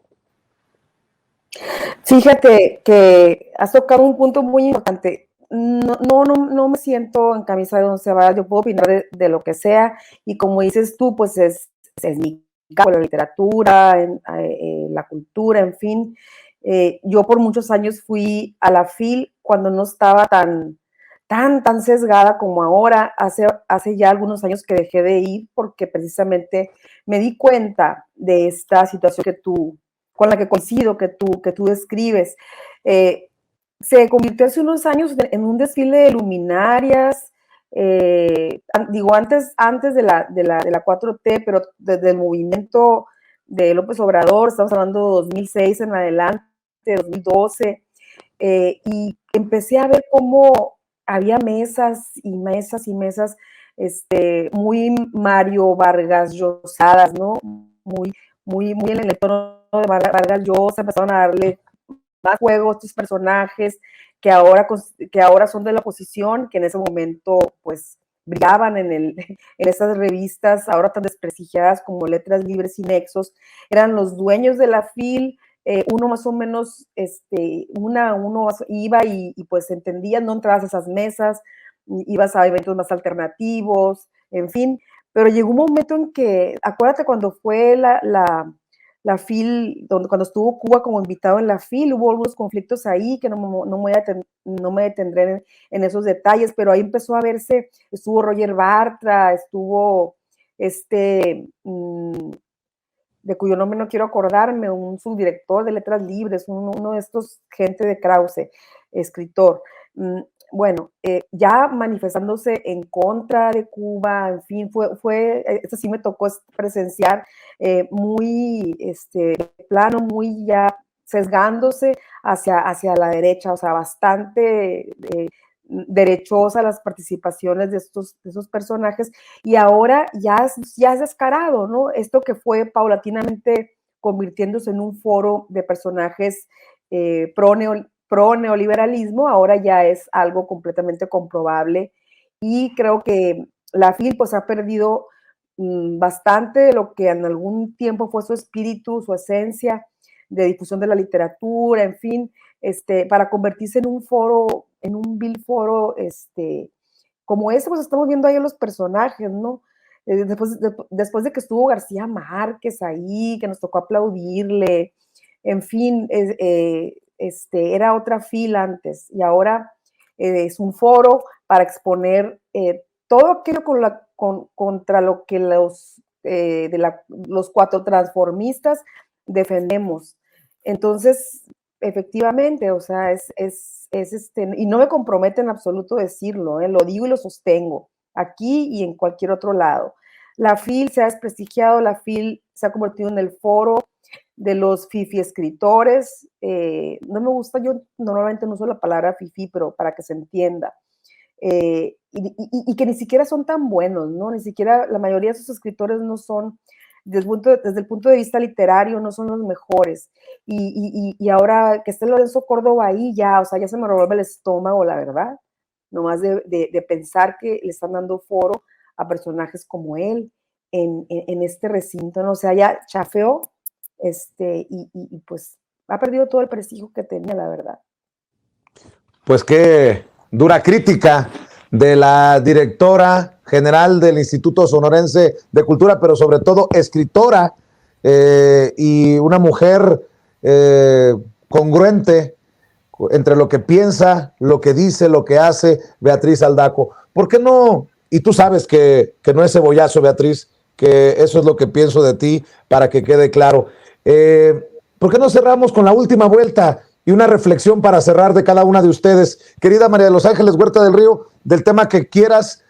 Fíjate que has tocado un punto muy importante. no me siento en camisa de once varas, yo puedo opinar de lo que sea, y como dices tú, pues es mi campo, la literatura, la cultura, en fin. Yo por muchos años fui a la FIL cuando no estaba tan sesgada como ahora. Hace ya algunos años que dejé de ir porque precisamente me di cuenta de esta situación con la que coincido, que tú describes. Se convirtió hace unos años en un desfile de luminarias, digo, antes de la 4T, pero desde el movimiento de López Obrador, estamos hablando de 2006 en adelante, 2012, y empecé a ver cómo había mesas y mesas y mesas, muy Mario Vargas Llosadas, ¿no? Muy en el entorno de Vargas Llosa, empezaron a darle más juego a estos personajes que ahora son de la oposición, que en ese momento pues brillaban en esas revistas ahora tan desprestigiadas como Letras Libres y Nexos, eran los dueños de la FIL. Uno más o menos, uno iba y pues entendía, no entrabas a esas mesas, ibas a eventos más alternativos, en fin, pero llegó un momento en que, acuérdate cuando fue la FIL, cuando estuvo Cuba como invitado en la FIL, hubo algunos conflictos ahí que no me detendré en esos detalles, pero ahí empezó a verse, estuvo Roger Bartra, estuvo de cuyo nombre no quiero acordarme, un subdirector de Letras Libres, uno de estos, gente de Krause, escritor. Bueno, ya manifestándose en contra de Cuba, en fin, esto sí me tocó presenciar, muy, plano, muy ya sesgándose hacia la derecha, o sea, bastante derechosa las participaciones de esos personajes, y ahora ya es descarado, ¿no? Esto que fue paulatinamente convirtiéndose en un foro de personajes pro neoliberalismo, ahora ya es algo completamente comprobable, y creo que la FIL pues ha perdido bastante de lo que en algún tiempo fue su espíritu, su esencia de difusión de la literatura, en fin, para convertirse en un foro, en un vil foro, como ese, pues estamos viendo ahí a los personajes, ¿no? Después de que estuvo García Márquez ahí, que nos tocó aplaudirle, en fin, era otra fila antes, y ahora es un foro para exponer todo aquello contra lo que los cuatro transformistas defendemos. Entonces, efectivamente, o sea, y no me compromete en absoluto decirlo, lo digo y lo sostengo, aquí y en cualquier otro lado. La FIL se ha desprestigiado, la FIL se ha convertido en el foro de los fifi escritores. No me gusta, yo normalmente no uso la palabra fifi, pero para que se entienda. Y que ni siquiera son tan buenos, ¿no? Ni siquiera la mayoría de esos escritores no son, desde el punto de vista literario, no son los mejores. Y ahora que esté Lorenzo Córdoba ahí, ya, o sea, ya se me revuelve el estómago, la verdad, nomás de pensar que le están dando foro a personajes como él en este recinto, ¿no? O sea, ya chafeó, y pues ha perdido todo el prestigio que tenía, la verdad. Pues qué dura crítica de la directora general del Instituto Sonorense de Cultura, pero sobre todo escritora, y una mujer congruente entre lo que piensa, lo que dice, lo que hace, Beatriz Aldaco. ¿Por qué no? Y tú sabes que no es cebollazo, Beatriz, que eso es lo que pienso de ti, para que quede claro. ¿Por qué no cerramos con la última vuelta y una reflexión para cerrar de cada una de ustedes? Querida María de los Ángeles Huerta del Río, del tema que quieras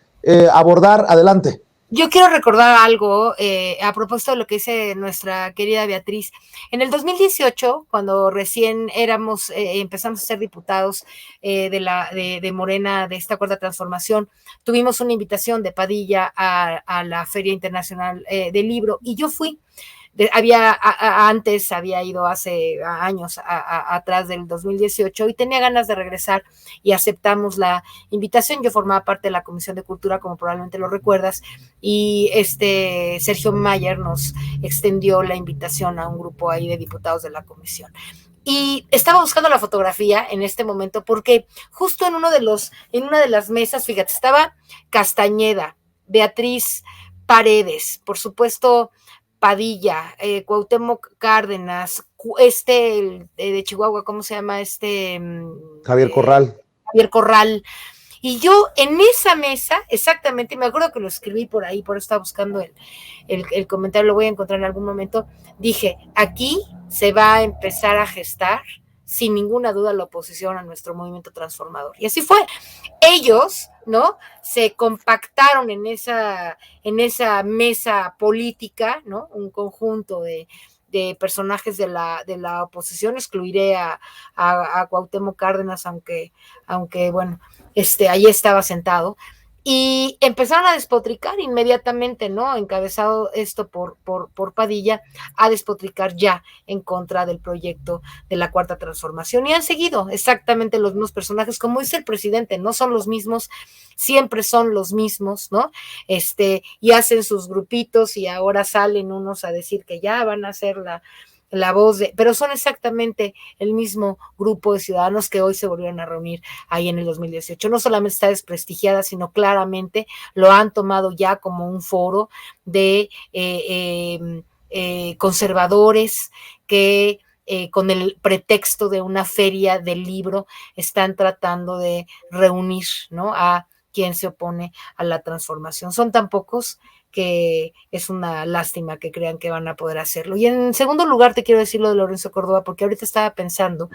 abordar, adelante. Yo quiero recordar algo a propósito de lo que dice nuestra querida Beatriz. En el 2018, cuando recién empezamos a ser diputados de Morena, de esta cuarta transformación, tuvimos una invitación de Padilla a la Feria Internacional del Libro, y yo fui. antes había ido hace años atrás del 2018 y tenía ganas de regresar y aceptamos la invitación. Yo formaba parte de la Comisión de Cultura, como probablemente lo recuerdas, y Sergio Mayer nos extendió la invitación a un grupo ahí de diputados de la comisión. Y estaba buscando la fotografía en este momento porque justo en una de las mesas, fíjate, estaba Castañeda, Beatriz Paredes, por supuesto Padilla, Cuauhtémoc Cárdenas, el de Chihuahua, ¿cómo se llama? Javier Corral. Javier Corral. Y yo en esa mesa, exactamente, me acuerdo que lo escribí por ahí, por eso estaba buscando el comentario, lo voy a encontrar en algún momento, dije, aquí se va a empezar a gestar sin ninguna duda la oposición a nuestro movimiento transformador. Y así fue. Ellos, ¿no? Se compactaron en esa mesa política, ¿no? Un conjunto de personajes de la oposición, excluiré a Cuauhtémoc Cárdenas, aunque bueno, ahí estaba sentado, y empezaron a despotricar inmediatamente, ¿no? Encabezado esto por Padilla, a despotricar ya en contra del proyecto de la Cuarta Transformación, y han seguido exactamente los mismos personajes, como dice el presidente, no son los mismos, siempre son los mismos, ¿no? Y hacen sus grupitos y ahora salen unos a decir que ya van a hacer la voz pero son exactamente el mismo grupo de ciudadanos que hoy se volvieron a reunir ahí en el 2018. No solamente está desprestigiada, sino claramente lo han tomado ya como un foro de conservadores que con el pretexto de una feria del libro están tratando de reunir, ¿no? A quien se opone a la transformación. Son tan pocos que es una lástima que crean que van a poder hacerlo. Y en segundo lugar te quiero decir lo de Lorenzo Córdoba, porque ahorita estaba pensando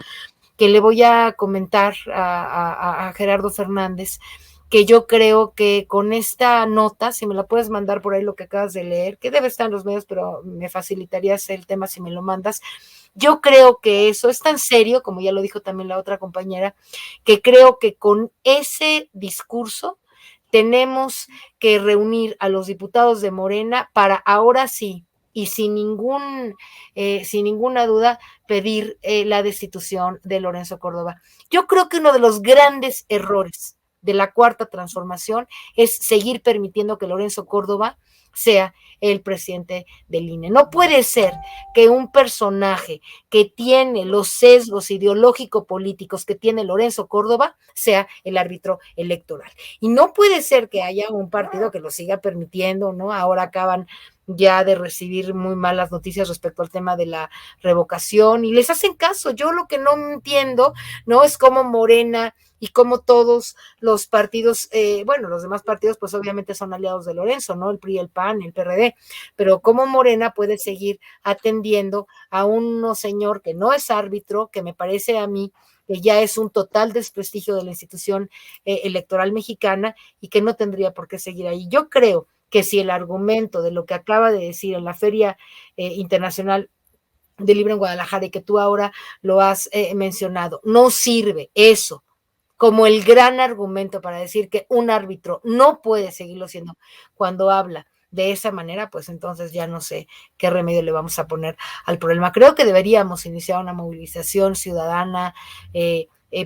que le voy a comentar a Gerardo Fernández que yo creo que con esta nota, si me la puedes mandar por ahí lo que acabas de leer, que debe estar en los medios, pero me facilitarías el tema si me lo mandas. Yo creo que eso es tan serio, como ya lo dijo también la otra compañera, que creo que con ese discurso tenemos que reunir a los diputados de Morena para ahora sí, y sin ninguna duda, pedir la destitución de Lorenzo Córdoba. Yo creo que uno de los grandes errores de la Cuarta Transformación es seguir permitiendo que Lorenzo Córdoba sea el presidente del INE. No puede ser que un personaje que tiene los sesgos ideológico-políticos que tiene Lorenzo Córdoba sea el árbitro electoral. Y no puede ser que haya un partido que lo siga permitiendo, ¿no? Ahora acaban ya de recibir muy malas noticias respecto al tema de la revocación y les hacen caso. Yo lo que no entiendo, ¿no? Es cómo Morena y cómo todos los partidos, bueno, los demás partidos pues obviamente son aliados de Lorenzo, ¿no? El PRI, el PAN, el PRD, pero cómo Morena puede seguir atendiendo a un señor que no es árbitro, que me parece a mí que ya es un total desprestigio de la institución electoral mexicana y que no tendría por qué seguir ahí. Yo creo que si el argumento de lo que acaba de decir en la Feria Internacional del Libro en Guadalajara y que tú ahora lo has mencionado, no sirve eso como el gran argumento para decir que un árbitro no puede seguirlo siendo cuando habla de esa manera, pues entonces ya no sé qué remedio le vamos a poner al problema. Creo que deberíamos iniciar una movilización ciudadana,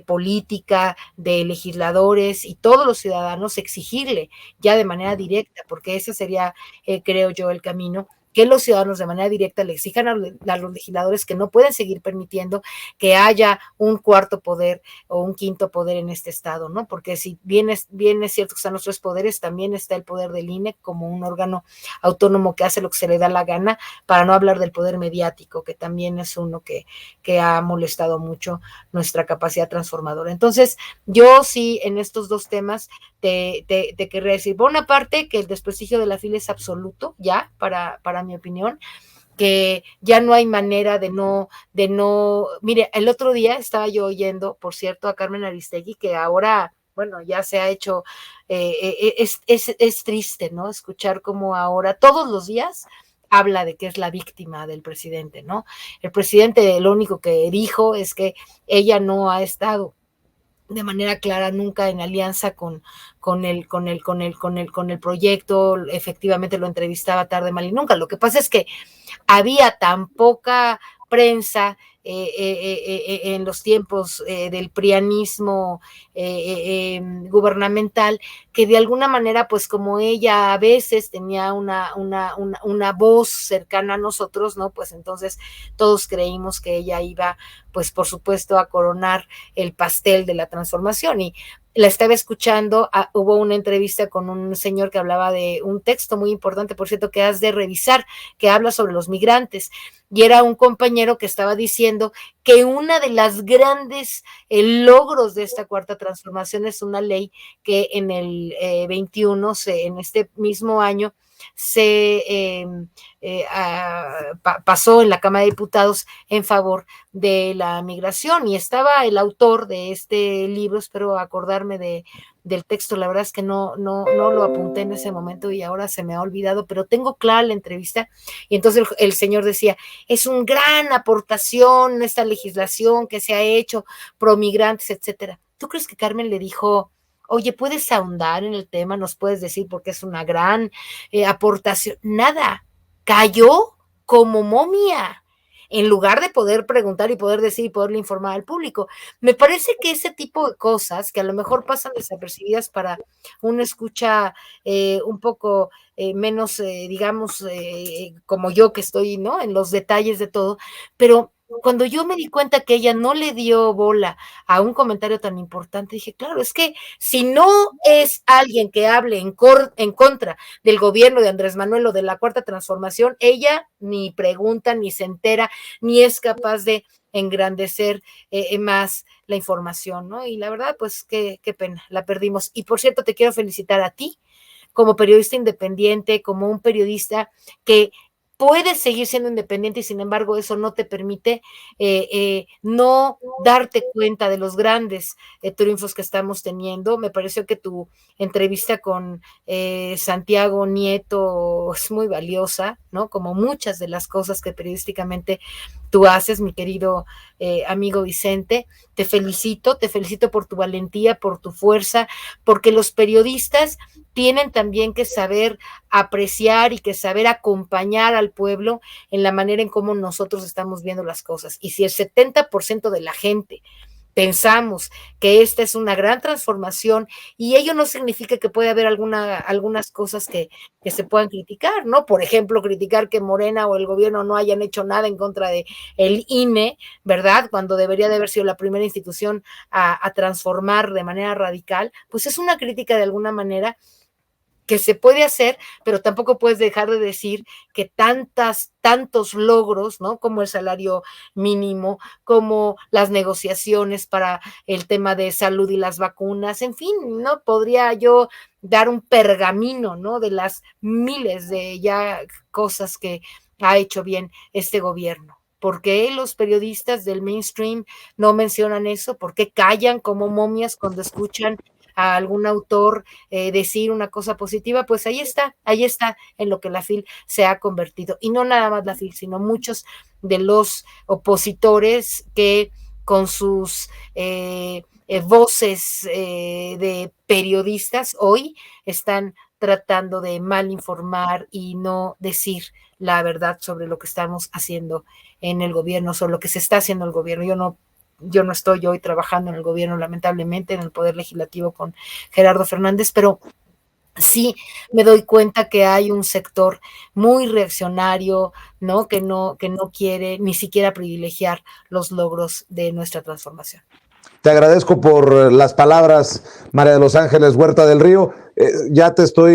política, de legisladores y todos los ciudadanos, exigirle ya de manera directa, porque ese sería, creo yo, el camino, que los ciudadanos de manera directa le exijan a los legisladores que no pueden seguir permitiendo que haya un cuarto poder o un quinto poder en este estado, ¿no? Porque si bien es cierto que están los tres poderes, también está el poder del INE como un órgano autónomo que hace lo que se le da la gana, para no hablar del poder mediático, que también es uno que ha molestado mucho nuestra capacidad transformadora. Entonces, yo sí, en estos dos temas, te querría decir, por una parte, que el desprestigio de la fila es absoluto, ya, para mi opinión, que ya no hay manera de no, mire, el otro día estaba yo oyendo, por cierto, a Carmen Aristegui, que ahora, bueno, ya se ha hecho, es triste, ¿no? Escuchar cómo ahora, todos los días, habla de que es la víctima del presidente, ¿no? El presidente lo único que dijo es que ella no ha estado de manera clara, nunca en alianza con el proyecto. Efectivamente lo entrevistaba tarde, mal y nunca. Lo que pasa es que había tan poca prensa en los tiempos del prianismo gubernamental, que de alguna manera, pues como ella a veces tenía una voz cercana a nosotros, ¿no? Pues entonces todos creímos que ella iba, pues por supuesto, a coronar el pastel de la transformación. Y la estaba escuchando, hubo una entrevista con un señor que hablaba de un texto muy importante, por cierto, que has de revisar, que habla sobre los migrantes, y era un compañero que estaba diciendo que una de las grandes logros de esta cuarta transformación es una ley que en el 21, en este mismo año, se pasó en la Cámara de Diputados en favor de la migración, y estaba el autor de este libro, espero acordarme del texto, la verdad es que no lo apunté en ese momento y ahora se me ha olvidado, pero tengo clara la entrevista, y entonces el señor decía, es una gran aportación esta legislación que se ha hecho pro migrantes, etcétera. ¿Tú crees que Carmen le dijo, oye, puedes ahondar en el tema, nos puedes decir porque es una gran aportación? Nada, cayó como momia, en lugar de poder preguntar y poder decir y poderle informar al público. Me parece que ese tipo de cosas que a lo mejor pasan desapercibidas para una escucha un poco menos, digamos, como yo que estoy, ¿no?, en los detalles de todo, pero cuando yo me di cuenta que ella no le dio bola a un comentario tan importante, dije, claro, es que si no es alguien que hable en contra del gobierno de Andrés Manuel o de la cuarta transformación, ella ni pregunta, ni se entera, ni es capaz de engrandecer más la información, ¿no? Y la verdad, pues qué pena, la perdimos. Y por cierto, te quiero felicitar a ti como periodista independiente, como un periodista que puedes seguir siendo independiente y sin embargo eso no te permite no darte cuenta de los grandes triunfos que estamos teniendo. Me pareció que tu entrevista con Santiago Nieto es muy valiosa, ¿no? Como muchas de las cosas que periodísticamente tú haces, mi querido amigo Vicente. Te felicito por tu valentía, por tu fuerza, porque los periodistas tienen también que saber apreciar y que saber acompañar al pueblo en la manera en cómo nosotros estamos viendo las cosas. Y si el 70% de la gente pensamos que esta es una gran transformación, y ello no significa que puede haber algunas cosas que se puedan criticar, ¿no? Por ejemplo, criticar que Morena o el gobierno no hayan hecho nada en contra de el INE, ¿verdad? Cuando debería de haber sido la primera institución a transformar de manera radical, pues es una crítica de alguna manera que se puede hacer, pero tampoco puedes dejar de decir que tantos logros, ¿no? Como el salario mínimo, como las negociaciones para el tema de salud y las vacunas, en fin, ¿no? Podría yo dar un pergamino, ¿no?, de las miles de ya cosas que ha hecho bien este gobierno. ¿Por qué los periodistas del mainstream no mencionan eso? ¿Por qué callan como momias cuando escuchan a algún autor decir una cosa positiva? Pues ahí está en lo que la FIL se ha convertido, y no nada más la FIL, sino muchos de los opositores que con sus voces de periodistas hoy están tratando de mal informar y no decir la verdad sobre lo que estamos haciendo en el gobierno, sobre lo que se está haciendo en el gobierno. Yo no estoy hoy trabajando en el gobierno, lamentablemente, en el Poder Legislativo con Gerardo Fernández, pero sí me doy cuenta que hay un sector muy reaccionario, ¿no?, que no quiere ni siquiera privilegiar los logros de nuestra transformación. Te agradezco por las palabras, María de los Ángeles Huerta del Río. Ya te estoy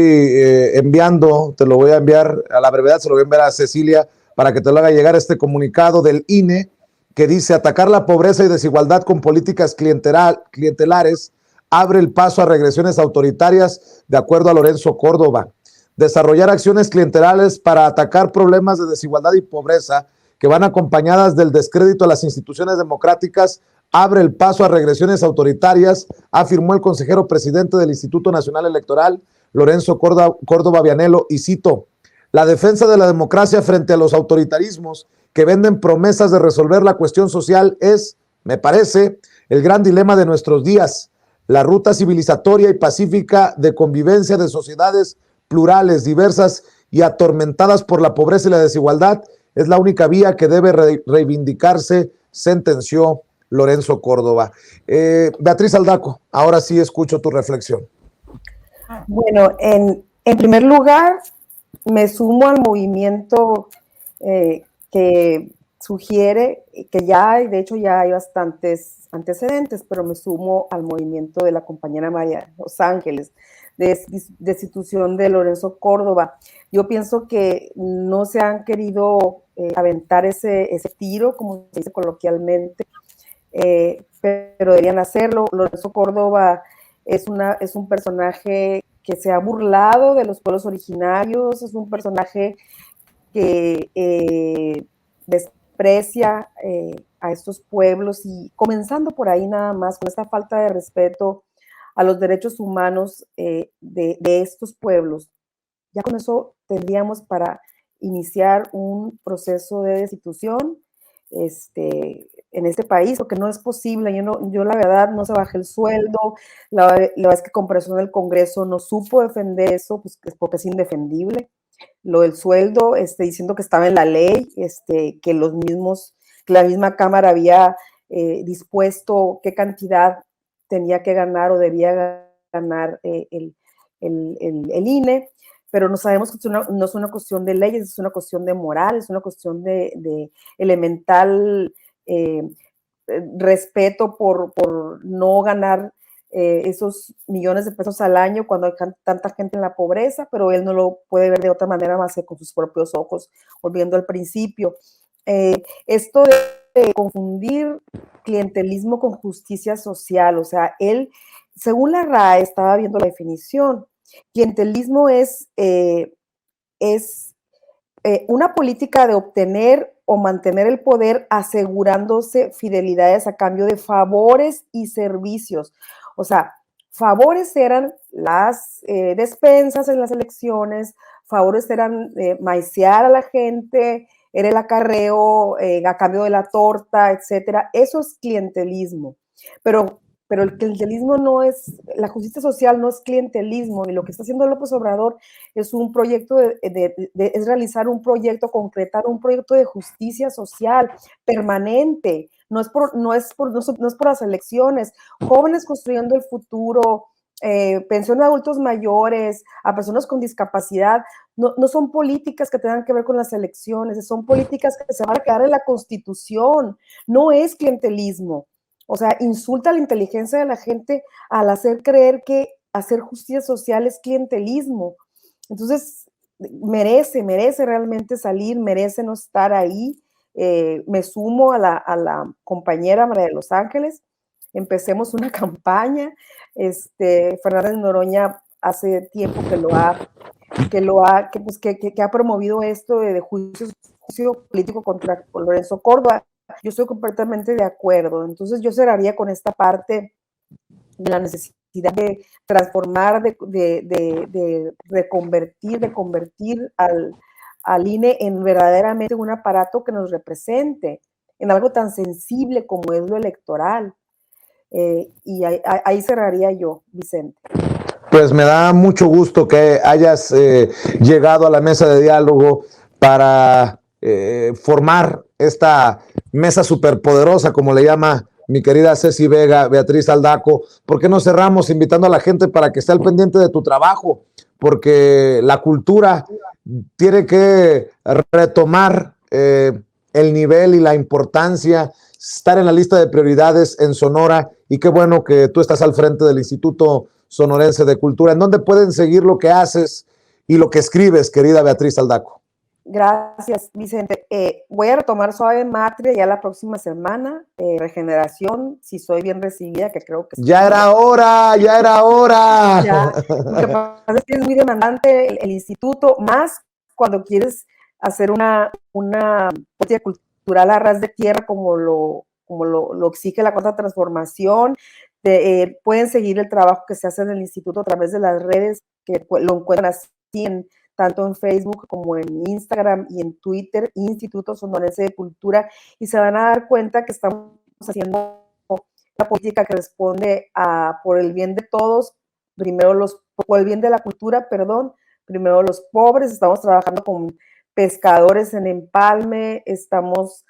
enviando, te lo voy a enviar a la brevedad, se lo voy a enviar a Cecilia para que te lo haga llegar este comunicado del INE que dice: atacar la pobreza y desigualdad con políticas clientelares abre el paso a regresiones autoritarias, de acuerdo a Lorenzo Córdoba. Desarrollar acciones clientelares para atacar problemas de desigualdad y pobreza que van acompañadas del descrédito a las instituciones democráticas abre el paso a regresiones autoritarias, afirmó el consejero presidente del Instituto Nacional Electoral, Lorenzo Córdoba Vianello, y cito: la defensa de la democracia frente a los autoritarismos que venden promesas de resolver la cuestión social es, me parece, el gran dilema de nuestros días, la ruta civilizatoria y pacífica de convivencia de sociedades plurales, diversas y atormentadas por la pobreza y la desigualdad, es la única vía que debe reivindicarse, sentenció Lorenzo Córdoba. Beatriz Aldaco, ahora sí escucho tu reflexión. Bueno, en primer lugar, me sumo al movimiento que sugiere que ya hay, de hecho ya hay bastantes antecedentes, pero me sumo al movimiento de la compañera María Los Ángeles, de destitución de Lorenzo Córdoba. Yo pienso que no se han querido aventar ese tiro, como se dice coloquialmente, pero deberían hacerlo. Lorenzo Córdoba es un personaje que se ha burlado de los pueblos originarios, es un personaje que desprecia a estos pueblos, y comenzando por ahí nada más, con esta falta de respeto a los derechos humanos de estos pueblos. Ya con eso tendríamos para iniciar un proceso de destitución en este país, porque no es posible. Yo la verdad no se baja el sueldo, la verdad es que con presión del Congreso no supo defender eso, pues es porque es indefendible. Lo del sueldo, diciendo que estaba en la ley, que la misma Cámara había dispuesto qué cantidad tenía que ganar o debía ganar el INE, pero no sabemos que no es una cuestión de leyes, es una cuestión de moral, es una cuestión de elemental respeto por no ganar esos millones de pesos al año cuando hay tanta gente en la pobreza, pero él no lo puede ver de otra manera más que con sus propios ojos, volviendo al principio. Esto de confundir clientelismo con justicia social, o sea, él, según la RAE, estaba viendo la definición, clientelismo es una política de obtener o mantener el poder asegurándose fidelidades a cambio de favores y servicios. O sea, favores eran las despensas en las elecciones, favores eran maiciar a la gente, era el acarreo a cambio de la torta, etcétera. Eso es clientelismo. Pero el clientelismo no es, la justicia social no es clientelismo, y lo que está haciendo López Obrador es un proyecto es realizar un proyecto, concretar un proyecto de justicia social permanente. No es por las elecciones. Jóvenes construyendo el futuro, pensión a adultos mayores, a personas con discapacidad, no son políticas que tengan que ver con las elecciones, son políticas que se van a quedar en la Constitución. No es clientelismo. O sea, insulta la inteligencia de la gente al hacer creer que hacer justicia social es clientelismo. Entonces, merece realmente salir, merece no estar ahí. Me sumo a la compañera María de Los Ángeles. Empecemos una campaña. Fernández Noroña hace tiempo que ha promovido esto de juicio político contra Lorenzo Córdoba. Yo estoy completamente de acuerdo. Entonces yo cerraría con esta parte de la necesidad de transformar, de convertir al INE en verdaderamente un aparato que nos represente, en algo tan sensible como es lo electoral. Y ahí cerraría yo, Vicente. Pues me da mucho gusto que hayas llegado a la mesa de diálogo para formar esta mesa superpoderosa, como le llama mi querida Ceci Vega, Beatriz Aldaco. ¿Por qué no cerramos invitando a la gente para que esté al pendiente de tu trabajo? Porque la cultura tiene que retomar el nivel y la importancia, estar en la lista de prioridades en Sonora, y qué bueno que tú estás al frente del Instituto Sonorense de Cultura. ¿En dónde pueden seguir lo que haces y lo que escribes, querida Beatriz Aldaco? Gracias, Vicente. Voy a retomar Suave Matria ya la próxima semana. Regeneración, si soy bien recibida, que creo que... ¡Ya era hora! ¡Ya era hora! Ya. Lo que pasa es que es muy demandante el instituto, más cuando quieres hacer una política cultural a ras de tierra como lo exige la Cuarta Transformación. Pueden seguir el trabajo que se hace en el instituto a través de las redes, que lo encuentran así tanto en Facebook como en Instagram y en Twitter, Instituto Sonorense de Cultura, y se van a dar cuenta que estamos haciendo una política que responde por el bien de todos, por el bien de la cultura, perdón, primero los pobres. Estamos trabajando con pescadores en Empalme, estamos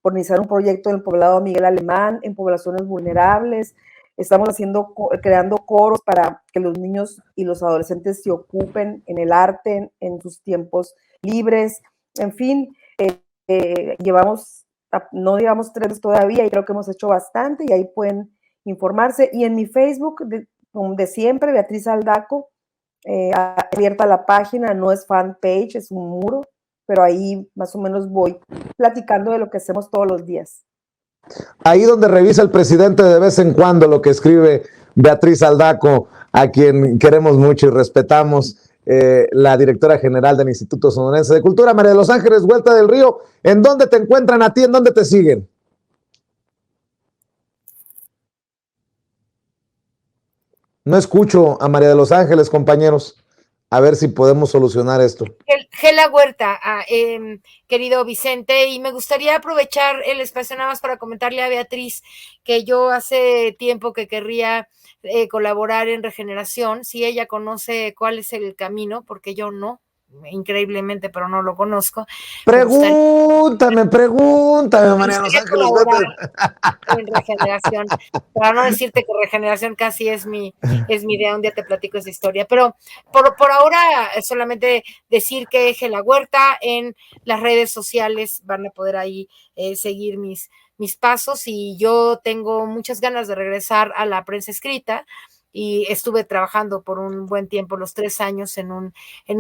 por iniciar un proyecto en el poblado Miguel Alemán, en poblaciones vulnerables. Estamos creando coros para que los niños y los adolescentes se ocupen en el arte, en sus tiempos libres. En fin, no llevamos 3 meses todavía y creo que hemos hecho bastante y ahí pueden informarse. Y en mi Facebook, de siempre, Beatriz Aldaco, abierta la página, no es fanpage, es un muro, pero ahí más o menos voy platicando de lo que hacemos todos los días. Ahí donde revisa el presidente de vez en cuando lo que escribe Beatriz Aldaco, a quien queremos mucho y respetamos, la directora general del Instituto Sonorense de Cultura. María de los Ángeles Huerta del Río, ¿en dónde te encuentran a ti? ¿En dónde te siguen? No escucho a María de los Ángeles, compañeros. A ver si podemos solucionar esto. Gela Huerta, querido Vicente, y me gustaría aprovechar el espacio nada más para comentarle a Beatriz que yo hace tiempo que querría colaborar en Regeneración, si ella conoce cuál es el camino, porque yo no, increíblemente, pero no lo conozco. Pregúntame, María de los Ángeles Huerta. En Regeneración, para no decirte que Regeneración casi es mi idea, un día te platico esa historia, pero por ahora solamente decir que Gela Huerta en las redes sociales van a poder ahí seguir mis pasos, y yo tengo muchas ganas de regresar a la prensa escrita, y estuve trabajando por un buen tiempo, los 3 años, en un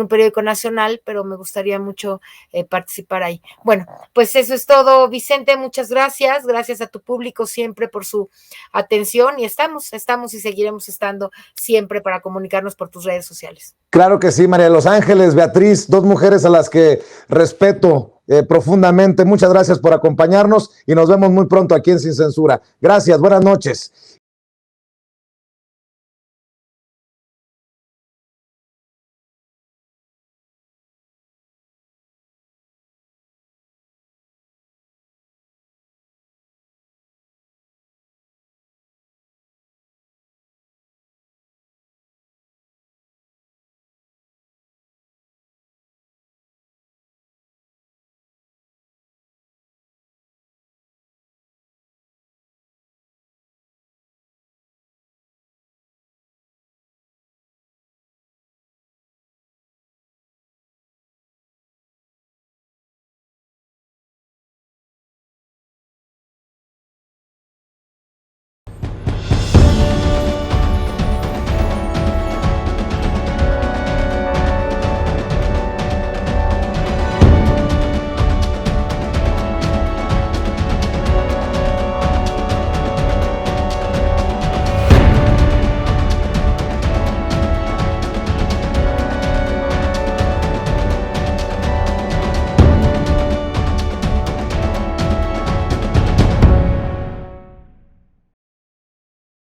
periódico nacional, pero me gustaría mucho participar ahí. Bueno, pues eso es todo, Vicente, muchas gracias a tu público siempre por su atención, y estamos y seguiremos estando siempre para comunicarnos por tus redes sociales. Claro que sí, María de los Ángeles, Beatriz, 2 mujeres a las que respeto profundamente. Muchas gracias por acompañarnos y nos vemos muy pronto aquí en Sin Censura. Gracias, buenas noches.